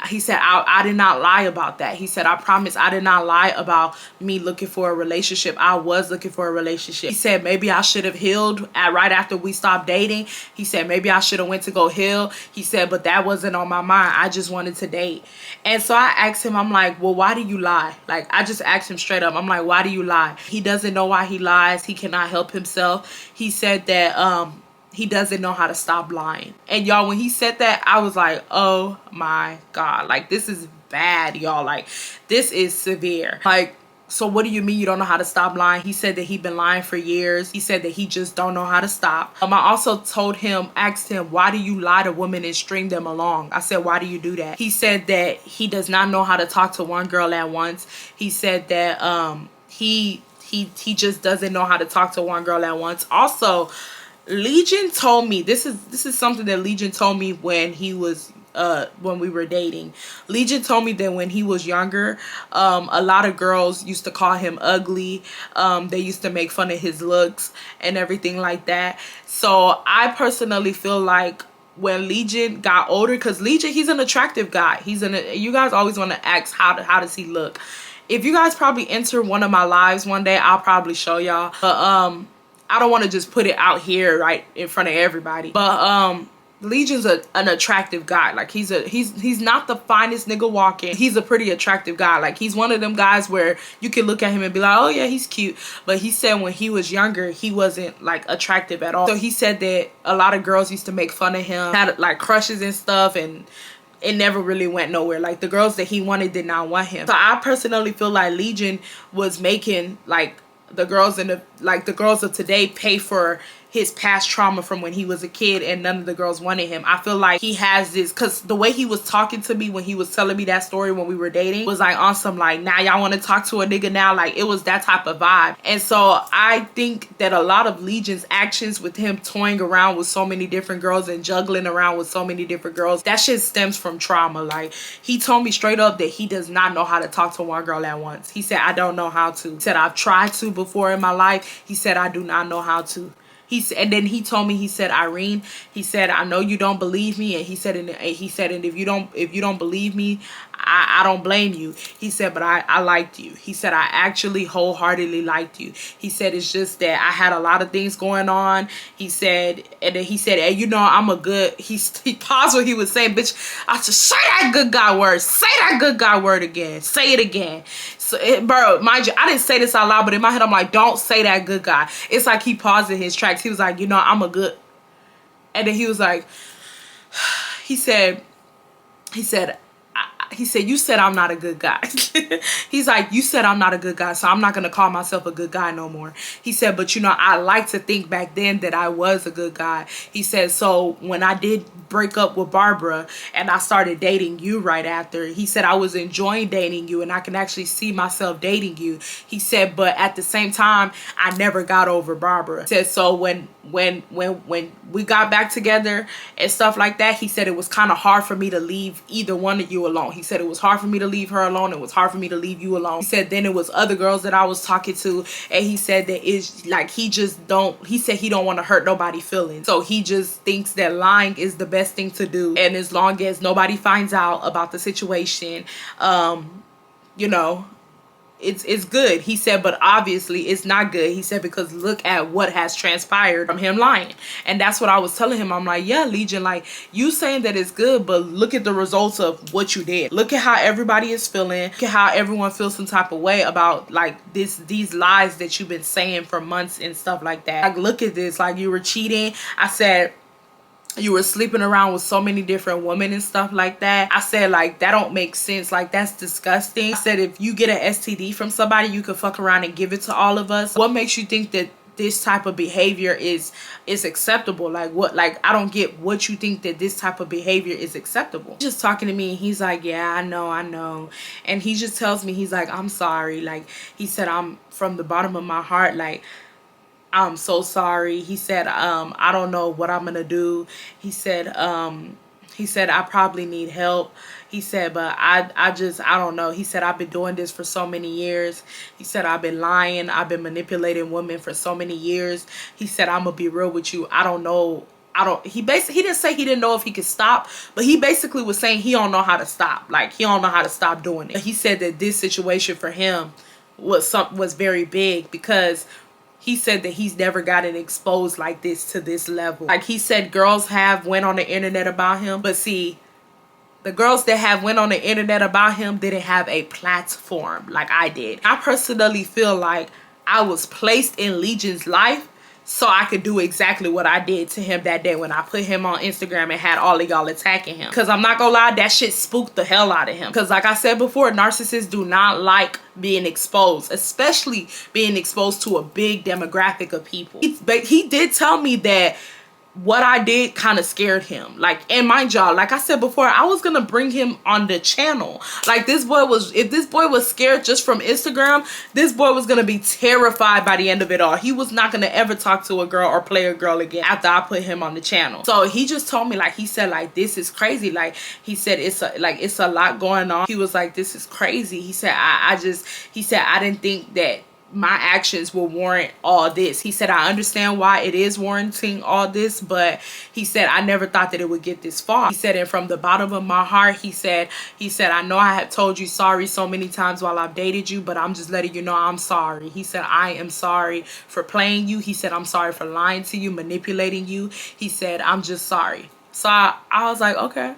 He said, I did not lie about that. He said, I promise I did not lie about me looking for a relationship. I was looking for a relationship. He said, maybe I should have healed right after we stopped dating. He said, maybe I should have went to go heal. He said, but that wasn't on my mind. I just wanted to date. And so I asked him, I'm like, well, why do you lie? Like, I just asked him straight up. I'm like, why do you lie? He doesn't know why he lies. He cannot help himself. He said that, he doesn't know how to stop lying. And y'all, when he said that, I was like, oh my God, like, this is bad, y'all. Like, this is severe. Like, so what do you mean you don't know how to stop lying? He said that he'd been lying for years. He said that he just don't know how to stop. I also asked him, why do you lie to women and string them along? I said, why do you do that? He said that he does not know how to talk to one girl at once. He said that he just doesn't know how to talk to one girl at once. Also, Legion told me, this is something that Legion told me when he was when we were dating. Legion told me that when he was younger, a lot of girls used to call him ugly. They used to make fun of his looks and everything like that. So I personally feel like when Legion got older, because Legion, he's an attractive guy. You guys always want to ask how does he look. If you guys probably enter one of my lives one day, I'll probably show y'all. But I don't want to just put it out here right in front of everybody. But Legion's an attractive guy. Like, he's not the finest nigga walking. He's a pretty attractive guy. Like, he's one of them guys where you can look at him and be like, oh yeah, he's cute. But he said when he was younger, he wasn't like attractive at all. So he said that a lot of girls used to make fun of him, had like crushes and stuff, and it never really went nowhere. Like the girls that he wanted did not want him. So I personally feel like Legion was making like the girls in the girls of today pay for his past trauma from when he was a kid, and none of the girls wanted him. I feel like he has this, because the way he was talking to me when he was telling me that story when we were dating was like on some like, now y'all want to talk to a nigga now, like it was that type of vibe. And so I think that a lot of Legion's actions with him toying around with so many different girls and juggling around with so many different girls, that shit stems from trauma. Like he told me straight up that he does not know how to talk to one girl at once. He said, I don't know how to. He said, I've tried to before in my life. He said, I do not know how to. And then he told me, he said, Irene, he said, I know you don't believe me. And he said, and if you don't believe me, I don't blame you. He said, but I liked you. He said, I actually wholeheartedly liked you. He said, it's just that I had a lot of things going on. He said, and then he said, hey, you know, I'm a good, he paused what he was saying, bitch, I just say that good God word. Say that good God word again. Say it again. So, bro, mind you, I didn't say this out loud, but in my head, I'm like, don't say that good guy. It's like he paused in his tracks. He was like, you know, I'm a good, and then he was like, he said, you said I'm not a good guy. He's like, you said I'm not a good guy, so I'm not going to call myself a good guy no more. He said, but you know, I like to think back then that I was a good guy. He said, so when I did break up with Barbara and I started dating you right after, he said, I was enjoying dating you and I can actually see myself dating you. He said, but at the same time, I never got over Barbara. He said, so when we got back together and stuff like that, he said it was kind of hard for me to leave either one of you alone. He said it was hard for me to leave her alone. It was hard for me to leave you alone. He said then it was other girls that I was talking to, and he said that it's like he said he don't want to hurt nobody's feelings. So he just thinks that lying is the best thing to do. And as long as nobody finds out about the situation, you know, it's good. He said, but obviously it's not good. He said, because look at what has transpired from him lying. And that's what I was telling him. I'm like, yeah, Legion, like you saying that it's good, but look at the results of what you did. Look at how everybody is feeling. Look at how everyone feels some type of way about like these lies that you've been saying for months and stuff like that. Like, look at this, like you were cheating. I said, you were sleeping around with so many different women and stuff like that. I said, like, that don't make sense. Like, that's disgusting. I said, if you get an STD from somebody, you could fuck around and give it to all of us. What makes you think that this type of behavior is acceptable? Like, what? Like, I don't get what you think that this type of behavior is acceptable. He's just talking to me and he's like, yeah, I know. And he just tells me, he's like, I'm sorry. Like, he said, I'm from the bottom of my heart, like, I'm so sorry. He said, I don't know what I'm gonna do. He said, I probably need help. He said, but I don't know. He said, I've been doing this for so many years. He said, I've been lying. I've been manipulating women for so many years. He said, I'm gonna be real with you. I don't know. He didn't say he didn't know if he could stop, but he basically was saying he don't know how to stop. Like, he don't know how to stop doing it. He said that this situation for him was very big, because he said that he's never gotten exposed like this to this level. Like, he said girls have went on the internet about him, but see, the girls that have went on the internet about him didn't have a platform like I did. I personally feel like I was placed in Legion's life so I could do exactly what I did to him that day when I put him on Instagram and had all of y'all attacking him. Because I'm not gonna lie, that shit spooked the hell out of him. Because like I said before, narcissists do not like being exposed, especially being exposed to a big demographic of people. He did tell me that what I did kind of scared him. Like, and mind y'all, like I said before, I was gonna bring him on the channel. Like, this boy was, if this boy was scared just from Instagram, this boy was gonna be terrified by the end of it all. He was not gonna ever talk to a girl or play a girl again after I put him on the channel. So he just told me, like, he said, like, this is crazy. Like, he said, it's a lot going on. He was like, this is crazy. He said, I didn't think that my actions will warrant all this. He said, I understand why it is warranting all this, but he said, I never thought that it would get this far. He said, and from the bottom of my heart, he said, I know I have told you sorry so many times while I've dated you, but I'm just letting you know I'm sorry. He said, I am sorry for playing you. He said, I'm sorry for lying to you, manipulating you. He said, I'm just sorry. So I was like, okay.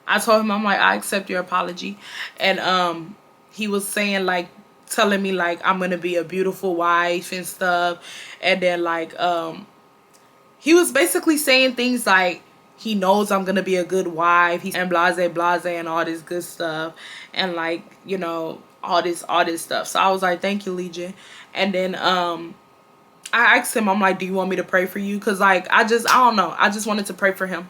I told him, I'm like, I accept your apology. And he was saying, like, telling me like I'm gonna be a beautiful wife and stuff. And then like he was basically saying things like he knows I'm gonna be a good wife. He's and blase and all this good stuff, and like, you know, all this stuff. So I was like, thank you, Legion. And then I asked him, I'm like, do you want me to pray for you? Because like, I don't know, I just wanted to pray for him.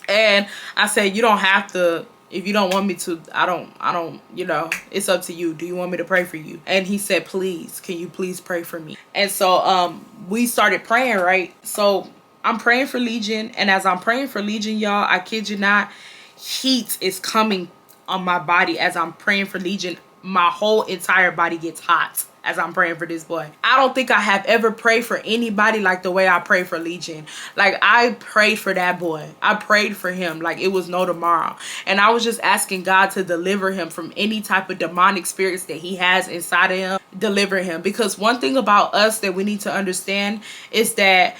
And I said, you don't have to. If you don't want me to, I don't, you know, it's up to you. Do you want me to pray for you? And he said, please, can you please pray for me? And so we started praying, right? So I'm praying for Legion, and as I'm praying for Legion, y'all, I kid you not, heat is coming on my body as I'm praying for Legion. My whole entire body gets hot as I'm praying for this boy. I don't think I have ever prayed for anybody like the way I pray for Legion. Like, I prayed for that boy. I prayed for him like it was no tomorrow. And I was just asking God to deliver him from any type of demonic spirits that he has inside of him. Deliver him. Because one thing about us that we need to understand is that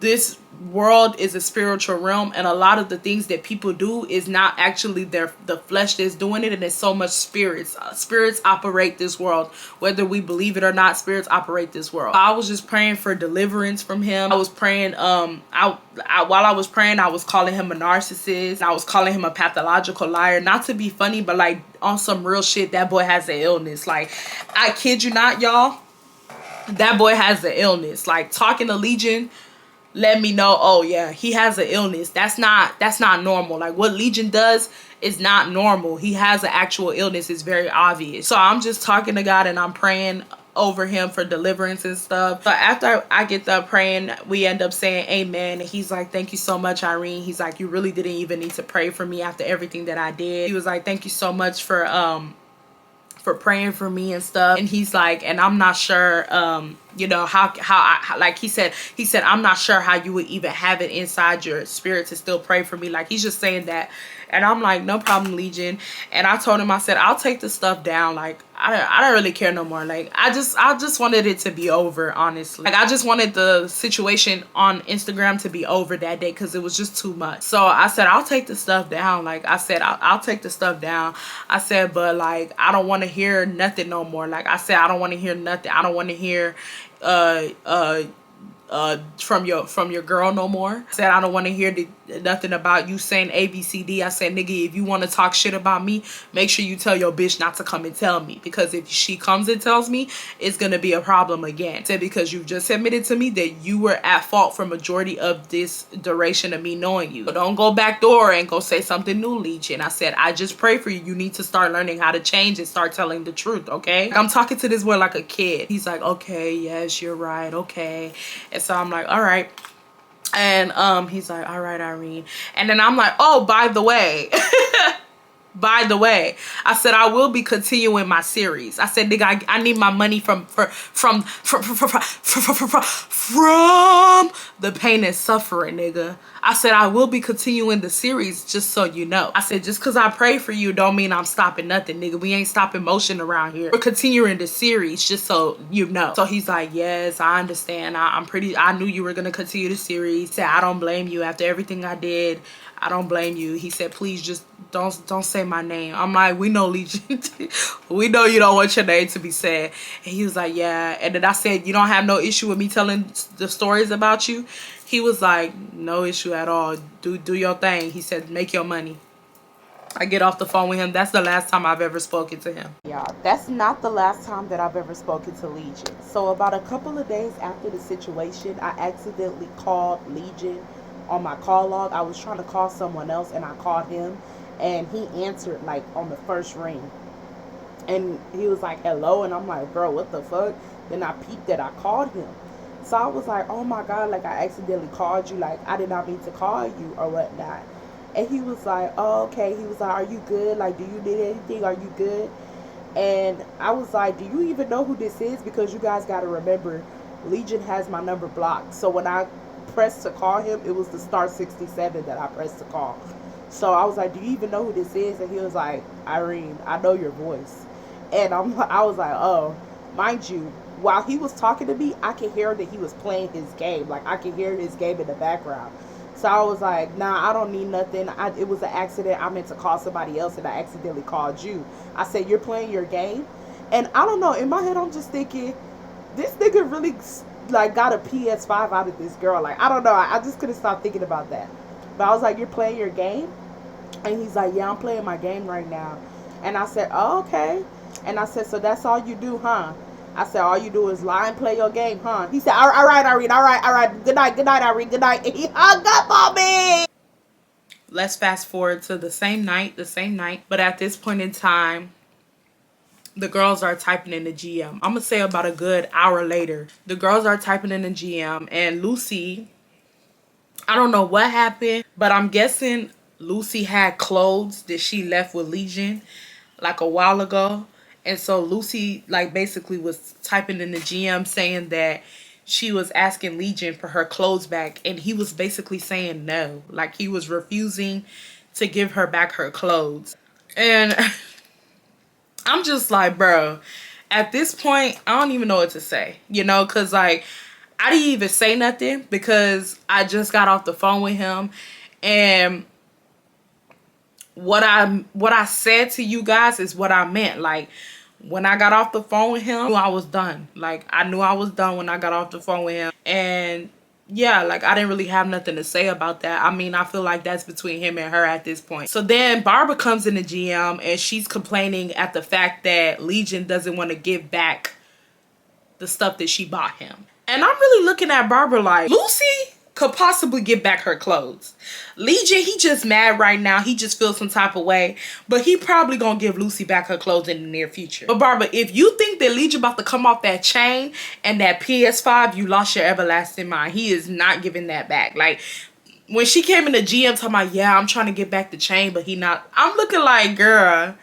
this world is a spiritual realm, and a lot of the things that people do is not actually the flesh that's doing it, and it's so much spirits. Spirits operate this world, whether we believe it or not. Spirits operate this world. I was just praying for deliverance from him. I was praying while I was praying, I was calling him a narcissist. I was calling him a pathological liar. Not to be funny, but like on some real shit, that boy has an illness. Like, I kid you not, y'all, that boy has an illness. Like, talking to Legion let me know, oh yeah, he has an illness. That's not normal. Like, what Legion does is not normal. He has an actual illness. It's very obvious. So I'm just talking to God and I'm praying over him for deliverance and stuff. But after I get done praying, we end up saying amen. And he's like, thank you so much, Irene. He's like, you really didn't even need to pray for me after everything that I did. He was like, thank you so much for praying for me and stuff. And he's like, and I'm not sure, you know, how like he said, I'm not sure how you would even have it inside your spirit to still pray for me. Like, he's just saying that. And I'm like, no problem, Legion. And I told him, I said, I'll take the stuff down. Like, I don't really care no more. Like, I just wanted it to be over, honestly. Like, I just wanted the situation on Instagram to be over that day because it was just too much. So I said, I'll take the stuff down. Like, I said, I'll take the stuff down. I said, but like, I don't want to hear nothing no more. Like, I said, I don't want to hear nothing. I don't want to hear from your girl no more. I said, I don't want to hear nothing about you saying ABCD. I said, nigga, if you want to talk shit about me, make sure you tell your bitch not to come and tell me, because if she comes and tells me, it's gonna be a problem again. I said, because you've just admitted to me that you were at fault for majority of this duration of me knowing you. So don't go back door and go say something new, Legion. I said, I just pray for you. You need to start learning how to change and start telling the truth, okay? I'm talking to this boy like a kid. He's like, okay, yes, you're right, okay. And so I'm like, all right. And he's like, all right, Irene. And then I'm like, oh, by the way, I said, I will be continuing my series. I said, nigga, I need my money from the pain and suffering, nigga. I said, I will be continuing the series, just so you know. I said, just because I pray for you don't mean I'm stopping nothing, nigga. We ain't stopping motion around here. We're continuing the series, just so you know. So he's like, yes, I understand. I knew you were going to continue the series. He said, I don't blame you after everything I did. I don't blame you. He said, please just don't say my name. I'm like, we know, Legion. We know you don't want your name to be said. And he was like, yeah. And then I said, you don't have no issue with me telling the stories about you? He was like, no issue at all. Do your thing. He said, make your money. I get off the phone with him. That's the last time I've ever spoken to him. Yeah, that's not the last time that I've ever spoken to Legion. So about a couple of days after the situation, I accidentally called Legion on my call log. I was trying to call someone else and I called him, and he answered like on the first ring. And he was like, hello. And I'm like, bro, what the fuck? Then I peeped that I called him. So I was like, oh my God, like I accidentally called you. Like I did not mean to call you or whatnot. And he was like, oh, okay. He was like, are you good? Like, do you need anything? Are you good? And I was like, do you even know who this is? Because you guys got to remember, Legion has my number blocked. So when I pressed to call him, it was the star 67 that I pressed to call. So I was like, do you even know who this is? And he was like, Irene, I know your voice. And I was like, oh, mind you, while he was talking to me, I could hear that he was playing his game. Like I could hear his game in the background. So I was like, nah, I don't need nothing. It was an accident. I meant to call somebody else and I accidentally called you. I said, you're playing your game? And I don't know, in my head I'm just thinking, this nigga really like got a PS5 out of this girl. Like, I don't know. I just couldn't stop thinking about that. But I was like, you're playing your game? And he's like, yeah, I'm playing my game right now. And I said, oh, okay. And I said, so that's all you do, huh? I said, all you do is lie and play your game, huh? He said, all right, Irene, all right. Good night, Irene, good night. And he hung up on me. Let's fast forward to the same night. But at this point in time, the girls are typing in the GM. I'm going to say about a good hour later. The girls are typing in the GM. And Lucy, I don't know what happened, but I'm guessing Lucy had clothes that she left with Legion like a while ago. And so Lucy like basically was typing in the GM saying that she was asking Legion for her clothes back. And he was basically saying no. Like he was refusing to give her back her clothes. And I'm just like, bro, at this point, I don't even know what to say, you know, because like I didn't even say nothing because I just got off the phone with him. And what I said to you guys is what I meant. Like when I got off the phone with him, I knew I was done. Like I knew I was done when I got off the phone with him. And yeah, like I didn't really have nothing to say about that. I mean, I feel like that's between him and her at this point. So then Barbara comes in the GM and she's complaining at the fact that Legion doesn't want to give back the stuff that she bought him. And I'm really looking at Barbara like, Lucy could possibly get back her clothes. Legion, he just mad right now. He just feels some type of way. But he probably gonna give Lucy back her clothes in the near future. But Barbara, if you think that Legion about to come off that chain and that PS5, you lost your everlasting mind. He is not giving that back. Like, when she came in the GM talking about, yeah, I'm trying to get back the chain, but he not. I'm looking like, girl,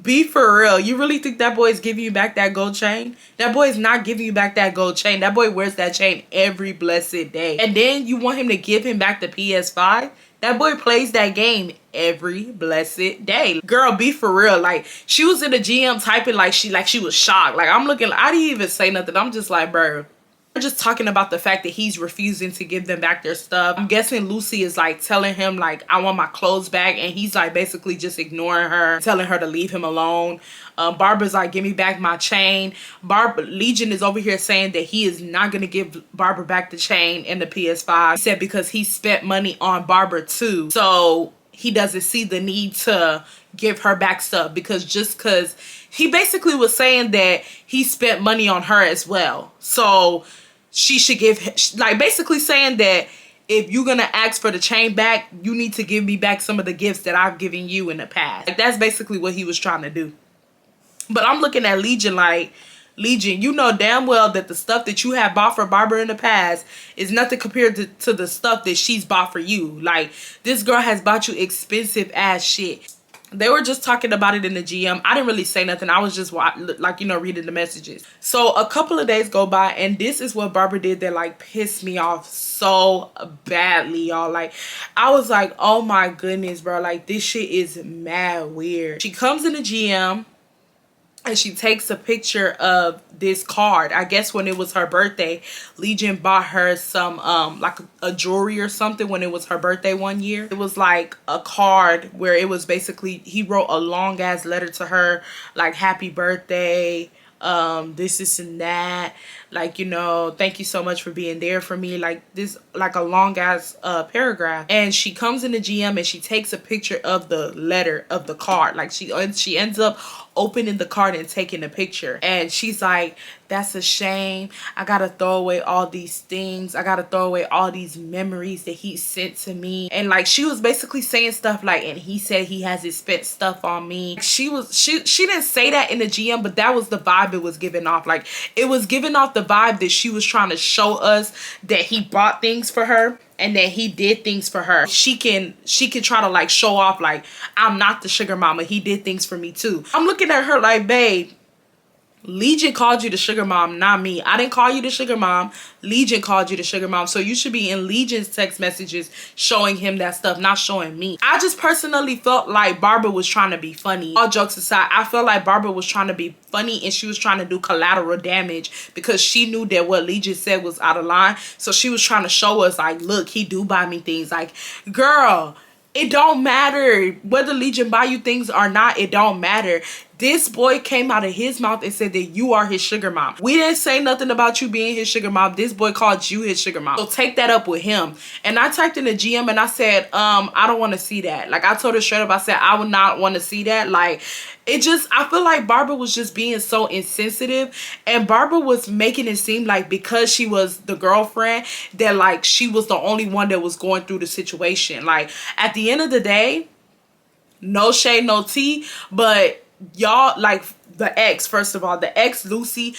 be for real. You really think that boy is giving you back that gold chain? That boy is not giving you back that gold chain. That boy wears that chain every blessed day. And then you want him to give him back the PS5? That boy plays that game every blessed day. Girl, be for real. Like, she was in the GM typing like she was shocked. Like, I'm looking, I didn't even say nothing. I'm just like, bro. We're just talking about the fact that he's refusing to give them back their stuff. I'm guessing Lucy is like telling him like, I want my clothes back. And he's like basically just ignoring her, telling her to leave him alone. Barbara's like, give me back my chain. Legion is over here saying that he is not going to give Barbara back the chain and the PS5. He said because he spent money on Barbara too. So he doesn't see the need to give her back stuff because he basically was saying that he spent money on her as well. So she should give, like basically saying that if you're going to ask for the chain back, you need to give me back some of the gifts that I've given you in the past. Like that's basically what he was trying to do. But I'm looking at Legion like, Legion, you know damn well that the stuff that you have bought for Barbara in the past is nothing compared to the stuff that she's bought for you. Like, this girl has bought you expensive ass shit. They were just talking about it in the GM. I didn't really say nothing. I was just like, you know, reading the messages. So a couple of days go by and this is what Barbara did that like pissed me off so badly, y'all. Like, I was like, oh my goodness, bro. Like, this shit is mad weird. She comes in the GM and she takes a picture of this card. I guess when it was her birthday, Legion bought her some like a jewelry or something when it was her birthday one year. It was like a card where it was basically, he wrote a long ass letter to her like, happy birthday, this and that, like, you know, thank you so much for being there for me, like this, like a long ass paragraph. And she comes in the GM and she takes a picture of the letter of the card. Like she ends up opening the card and taking a picture, and she's like, that's a shame. I gotta throw away all these things. I gotta throw away all these memories that he sent to me. And like, she was basically saying stuff like, and he said he hasn't spent stuff on me. She didn't say that in the GM, but that was the vibe it was giving off. Like, it was giving off the vibe that she was trying to show us that he bought things for her and that he did things for her. She can try to like show off like, I'm not the sugar mama. He did things for me too. I'm looking at her like, babe, Legion called you the sugar mom, not me. I didn't call you the sugar mom. Legion called you the sugar mom. So you should be in Legion's text messages showing him that stuff, not showing me. I just personally felt like Barbara was trying to be funny. All jokes aside, I felt like Barbara was trying to be funny and she was trying to do collateral damage because she knew that what Legion said was out of line. So she was trying to show us like, look, he do buy me things. Like, girl, it don't matter whether Legion buy you things or not. It don't matter. This boy came out of his mouth and said that you are his sugar mom. We didn't say nothing about you being his sugar mom. This boy called you his sugar mom. So take that up with him. And I typed in the GM and I said, I don't want to see that. Like, I told her straight up, I said, I would not want to see that. Like, it just, I feel like Barbara was just being so insensitive, and Barbara was making it seem like because she was the girlfriend that like she was the only one that was going through the situation. Like, at the end of the day, no shade, no tea, but y'all, like, the ex, first of all, the ex, Lucy,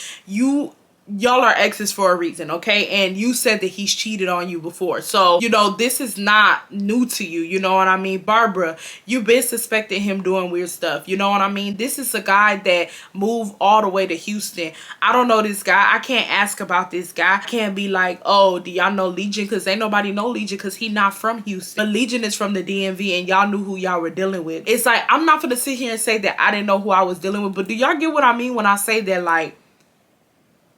y'all are exes for a reason, okay? And you said that he's cheated on you before. So, you know, this is not new to you, you know what I mean? Barbara, you've been suspecting him doing weird stuff, you know what I mean? This is a guy that moved all the way to Houston. I don't know this guy. I can't ask about this guy. I can't be like, oh, do y'all know Legion? Because ain't nobody know Legion because he not from Houston. But Legion is from the DMV and y'all knew who y'all were dealing with. It's like, I'm not gonna sit here and say that I didn't know who I was dealing with, but do y'all get what I mean when I say that, like,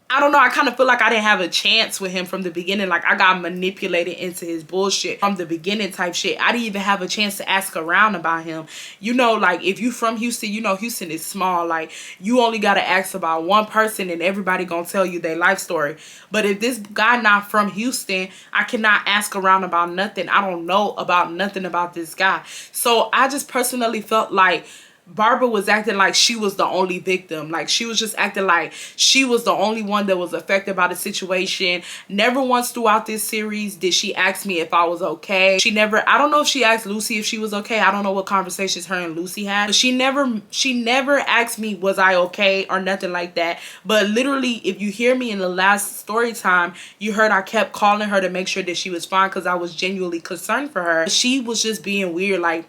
I don't know, I kind of feel like I didn't have a chance with him from the beginning. Like, I got manipulated into his bullshit from the beginning type shit. I didn't even have a chance to ask around about him. You know, like, if you from Houston, you know Houston is small. Like, you only got to ask about one person and everybody gonna tell you their life story. But if this guy not from Houston, I cannot ask around about nothing. I don't know about nothing about this guy. So I just personally felt like Barbara was acting like she was the only victim. Like, she was just acting like she was the only one that was affected by the situation. Never once throughout this series did she ask me if I was okay. She never, I don't know if she asked Lucy if she was okay. I don't know what conversations her and Lucy had. But she never asked me was I okay or nothing like that. But literally, if you hear me in the last story time, you heard I kept calling her to make sure that she was fine because I was genuinely concerned for her. She was just being weird. Like,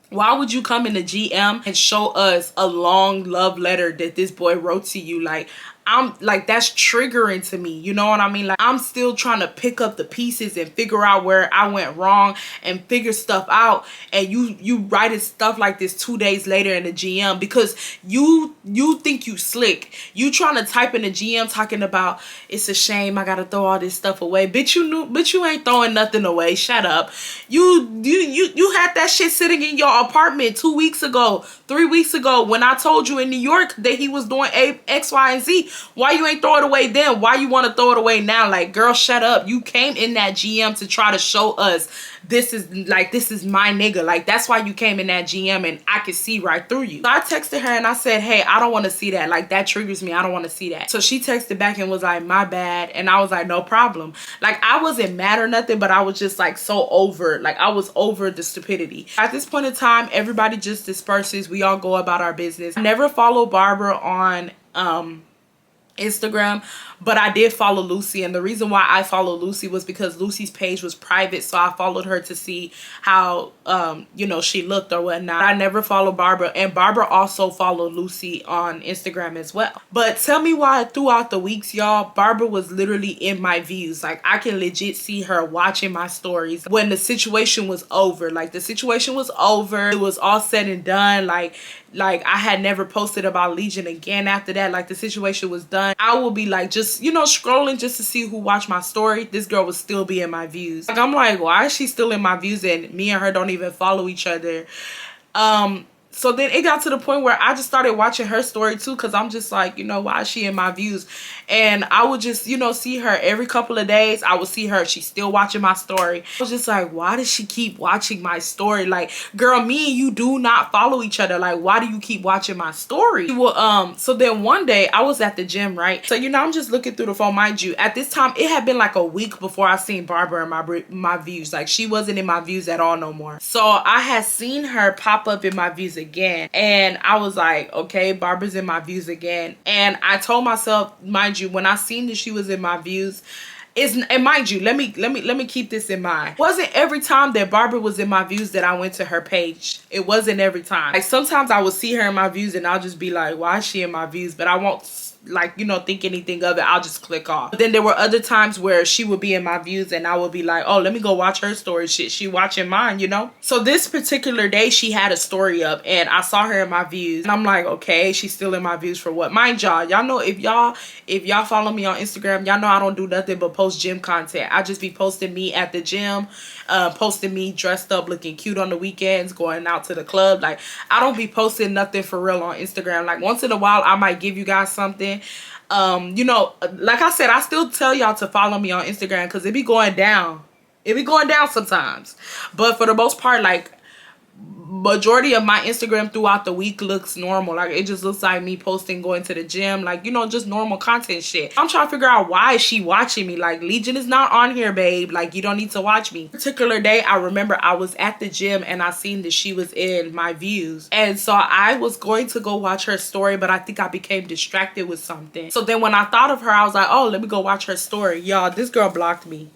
why would you come in the GM and show us a long love letter that this boy wrote to you? Like, I'm like, that's triggering to me. You know what I mean? Like, I'm still trying to pick up the pieces and figure out where I went wrong and figure stuff out. And you writing stuff like this 2 days later in the GM because you think you slick. You trying to type in the GM talking about it's a shame I gotta throw all this stuff away. Bitch, you ain't throwing nothing away. Shut up. You had that shit sitting in your apartment 2 weeks ago, 3 weeks ago when I told you in New York that he was doing X, Y, and Z. Why you ain't throw it away then? Why you want to throw it away now? Like, girl, shut up. You came in that GM to try to show us this is my nigga. Like, that's why you came in that GM and I could see right through you. So I texted her and I said, hey, I don't want to see that. Like, that triggers me. I don't want to see that. So she texted back and was like, my bad. And I was like, no problem. Like, I wasn't mad or nothing, but I was just like so over. Like, I was over the stupidity. At this point in time, everybody just disperses. We all go about our business. I never follow Barbara on Instagram, but I did follow Lucy, and the reason why I followed Lucy was because Lucy's page was private, so I followed her to see how you know, she looked or whatnot. I never followed Barbara, and Barbara also followed Lucy on Instagram as well. But tell me why throughout the weeks, y'all, Barbara was literally in my views. Like, I can legit see her watching my stories when the situation was over. Like, the situation was over, it was all said and done. Like I had never posted about Legion again after that. Like, the situation was done. I will be like, just, you know, scrolling just to see who watched my story. This girl would still be in my views. Like, I'm like, why is she still in my views and me and her don't even follow each other? So then it got to the point where I just started watching her story too, because I'm just like, you know, why is she in my views? And I would just, you know, see her every couple of days. I would see her, she's still watching my story. I was just like, why does she keep watching my story? Like, girl, me and you do not follow each other. Like, why do you keep watching my story? Well, so then one day I was at the gym, right? So, you know, I'm just looking through the phone. Mind you, at this time, it had been like a week before I seen Barbara in my views. Like, she wasn't in my views at all no more. So I had seen her pop up in my views again, and I was like, okay, Barbara's in my views again. And I told myself, mind you, when I seen that she was in my views, and mind you, let me keep this in mind. It wasn't every time that Barbara was in my views that I went to her page. It wasn't every time. Like, sometimes I would see her in my views and I'll just be like, why is she in my views? But I won't like, you know, think anything of it, I'll just click off. But then there were other times where she would be in my views and I would be like, oh, let me go watch her story. Shit, she watching mine, you know? So this particular day, she had a story up and I saw her in my views and I'm like, okay, she's still in my views for what? Mind y'all know, if y'all follow me on Instagram, y'all know I don't do nothing but post gym content. I just be posting me at the gym, posting me dressed up looking cute on the weekends, going out to the club. Like, I don't be posting nothing for real on Instagram. Like, once in a while I might give you guys something. You know, like I said, I still tell y'all to follow me on Instagram because it be going down. It be going down sometimes. But for the most part, like, majority of my Instagram throughout the week looks normal. Like, it just looks like me posting, going to the gym, like, you know, just normal content shit. I'm trying to figure out why is she watching me. Like, Legion is not on here, babe. Like, you don't need to watch me. Particular day, I remember I was at the gym and I seen that she was in my views, and so I was going to go watch her story, but I think I became distracted with something. So then when I thought of her, I was like, oh, let me go watch her story. Y'all, this girl blocked me.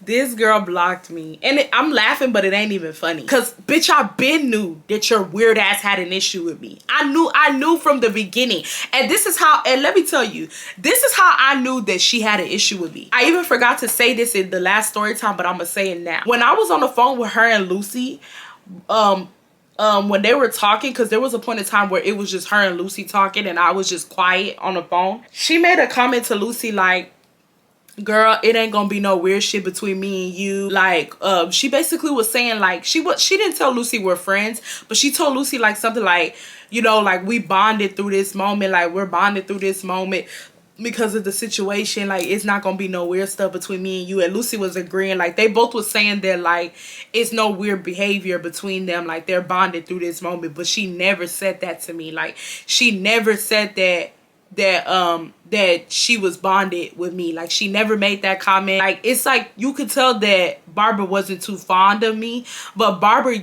This girl blocked me. And I'm laughing, but it ain't even funny. Because, bitch, I been knew that your weird ass had an issue with me. I knew from the beginning. And this is how, and let me tell you, this is how I knew that she had an issue with me. I even forgot to say this in the last story time, but I'm going to say it now. When I was on the phone with her and Lucy, when they were talking, because there was a point in time where it was just her and Lucy talking and I was just quiet on the phone. She made a comment to Lucy like, girl, it ain't gonna be no weird shit between me and you. Like, she basically was saying like, she didn't tell Lucy we're friends, but she told Lucy like something like, you know, like, we bonded through this moment, like, we're bonded through this moment because of the situation, like, it's not gonna be no weird stuff between me and you. And Lucy was agreeing, like, they both was saying that like it's no weird behavior between them, like they're bonded through this moment. But she never said that to me. Like, she never said that she was bonded with me. Like, she never made that comment. Like, it's like you could tell that Barbara wasn't too fond of me, but Barbara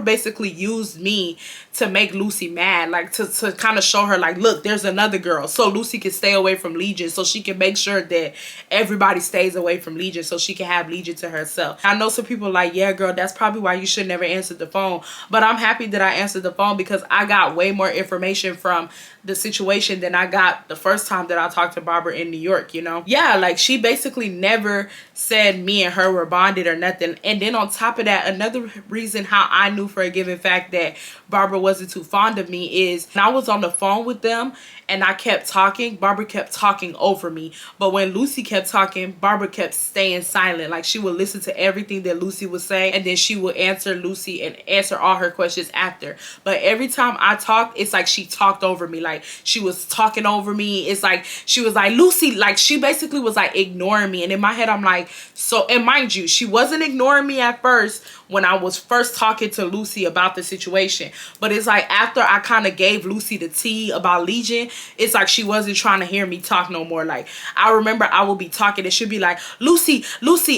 basically used me to make Lucy mad, like to kind of show her like, look, there's another girl, so Lucy can stay away from Legion, so she can make sure that everybody stays away from Legion, so she can have Legion to herself. I know some people are like, yeah, girl, that's probably why you should never answer the phone. But I'm happy that I answered the phone because I got way more information from the situation than I got the first time that I talked to Barbara in New York, you know? Yeah, like, she basically never said me and her were bonded or nothing. And then on top of that, another reason how I knew for a given fact that Barbara wasn't too fond of me is when I was on the phone with them and I kept talking, Barbara kept talking over me. But when Lucy kept talking, Barbara kept staying silent. Like, she would listen to everything that Lucy would say, and then she would answer Lucy and answer all her questions after. But every time I talked, it's like she talked over me. Like, she was talking over me. It's like she was like, Lucy, like, she basically was like ignoring me. And in my head, I'm like, so, and mind you, she wasn't ignoring me at first when I was first talking to Lucy about the situation. But it's like after I kind of gave Lucy the tea about Legion, it's like she wasn't trying to hear me talk no more. Like, I remember I would be talking and she'd be like, Lucy,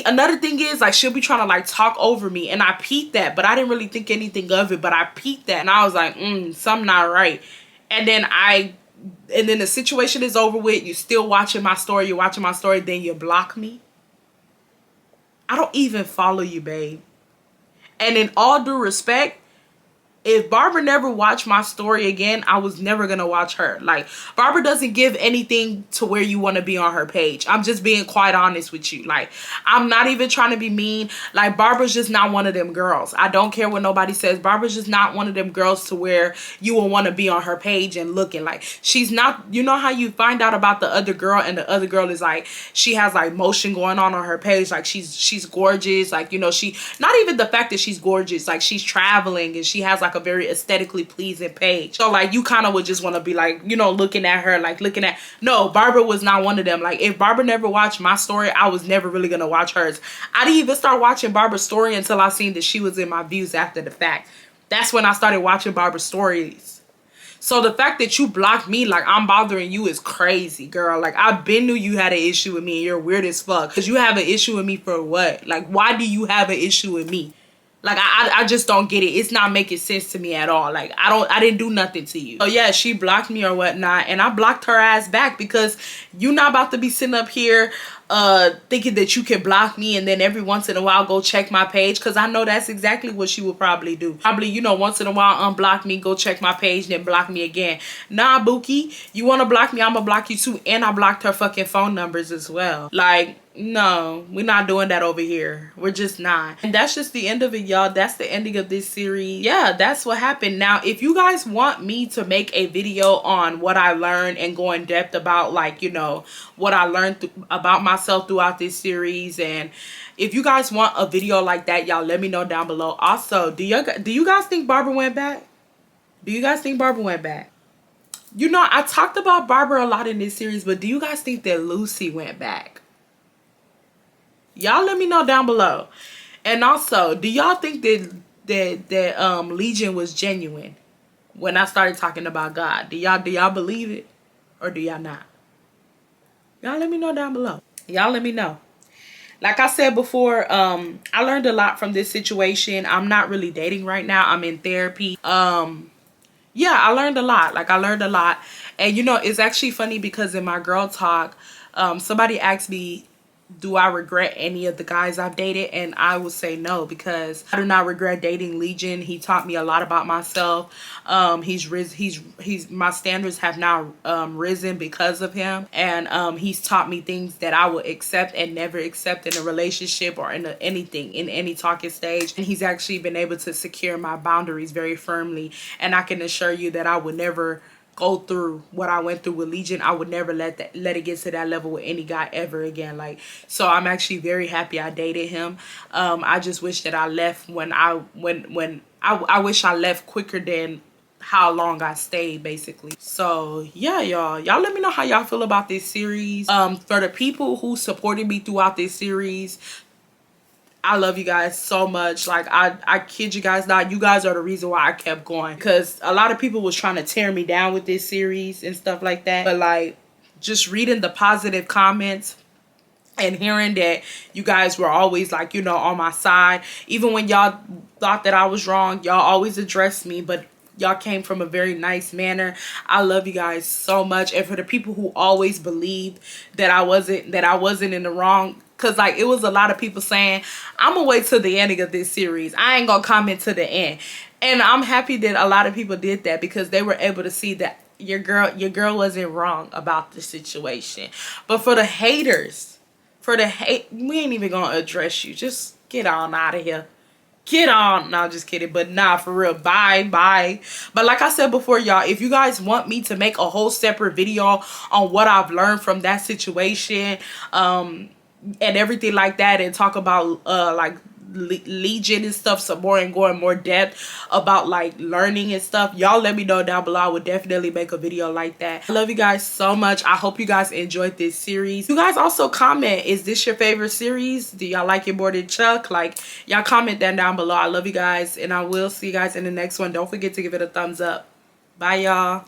another thing is, like, she'll be trying to like talk over me. And I peeped that, but I didn't really think anything of it. But I peeped that and I was like, something not right. And then the situation is over with. You still watching my story. You're watching my story. Then you block me. I don't even follow you, babe. And in all due respect, if Barbara never watched my story again, I was never going to watch her. Like, Barbara doesn't give anything to where you want to be on her page. I'm just being quite honest with you. Like, I'm not even trying to be mean. Like, Barbara's just not one of them girls. I don't care what nobody says. Barbara's just not one of them girls to where you will want to be on her page and looking. Like, she's not, you know how you find out about the other girl and the other girl is like, she has like motion going on her page. Like, she's gorgeous. Like, you know, she, not even the fact that she's gorgeous. Like, she's traveling and she has like a very aesthetically pleasing page. So like, you kind of would just want to be like, you know, looking at her, like looking at, no, Barbara was not one of them. Like, if Barbara never watched my story, I was never really gonna watch hers. I didn't even start watching Barbara's story until I seen that she was in my views after the fact. That's when I started watching Barbara's stories. So the fact that you blocked me like I'm bothering you is crazy, girl. Like, I been knew you had an issue with me and you're weird as fuck. Because you have an issue with me for what? Like, why do you have an issue with me? Like, I just don't get it. It's not making sense to me at all. Like, I didn't do nothing to you. So yeah, she blocked me or whatnot, and I blocked her ass back because you not about to be sitting up here thinking that you can block me and then every once in a while go check my page, because I know that's exactly what she would probably do. Probably, you know, once in a while unblock me, go check my page, then block me again. Nah, Bookie, you want to block me, I'm gonna block you too. And I blocked her fucking phone numbers as well. Like, no, we're not doing that over here. We're just not. And that's just the end of it, y'all. That's the ending of this series. Yeah, that's what happened. Now, if you guys want me to make a video on what I learned and go in depth about, like, you know, what I learned about myself throughout this series, and if you guys want a video like that, y'all let me know down below. Also, do you guys think Barbara went back? Do you guys think Barbara went back? You know, I talked about Barbara a lot in this series, but do you guys think that Lucy went back? Y'all let me know down below. And also, do y'all think that Legion was genuine when I started talking about God? Do y'all believe it, or do y'all not? Y'all let me know down below. Y'all let me know. Like I said before, I learned a lot from this situation. I'm not really dating right now. I'm in therapy. Yeah, I learned a lot. Like, I learned a lot. And you know, it's actually funny because in my girl talk, somebody asked me, do I regret any of the guys I've dated? And I would say no, because I do not regret dating Legion. He taught me a lot about myself. My standards have now risen because of him, and he's taught me things that I would accept and never accept in a relationship or in anything, in any talking stage. And he's actually been able to secure my boundaries very firmly, and I can assure you that I would never go through what I went through with Legion. I would never let it get to that level with any guy ever again. Like, so I'm actually very happy I dated him. I just wish that I left when I wish I left quicker than how long I stayed, basically. So yeah, y'all let me know how y'all feel about this series. For the people who supported me throughout this series, I love you guys so much. Like, I kid you guys not, you guys are the reason why I kept going, because a lot of people was trying to tear me down with this series and stuff like that. But like, just reading the positive comments and hearing that you guys were always, like, you know, on my side, even when y'all thought that I was wrong, y'all always addressed me, but y'all came from a very nice manner. I love you guys so much. And for the people who always believed that I wasn't in the wrong, because like, it was a lot of people saying, I'm gonna wait till the ending of this series, I ain't gonna comment to the end. And I'm happy that a lot of people did that, because they were able to see that your girl wasn't wrong about the situation. But for the haters, we ain't even gonna address you. Just get on out of here. Get on. No, just kidding. But nah, for real, bye. But like I said before, y'all, if you guys want me to make a whole separate video on what I've learned from that situation, and everything like that, and talk about like Legion and stuff some more, and go in more depth about like learning and stuff, y'all let me know down below. I would definitely make a video like that. I love you guys so much. I hope you guys enjoyed this series. You guys also comment, is this your favorite series? Do y'all like it more than Chuck? Like, y'all comment that down below. I love you guys, and I will see you guys in the next one. Don't forget to give it a thumbs up. Bye, y'all.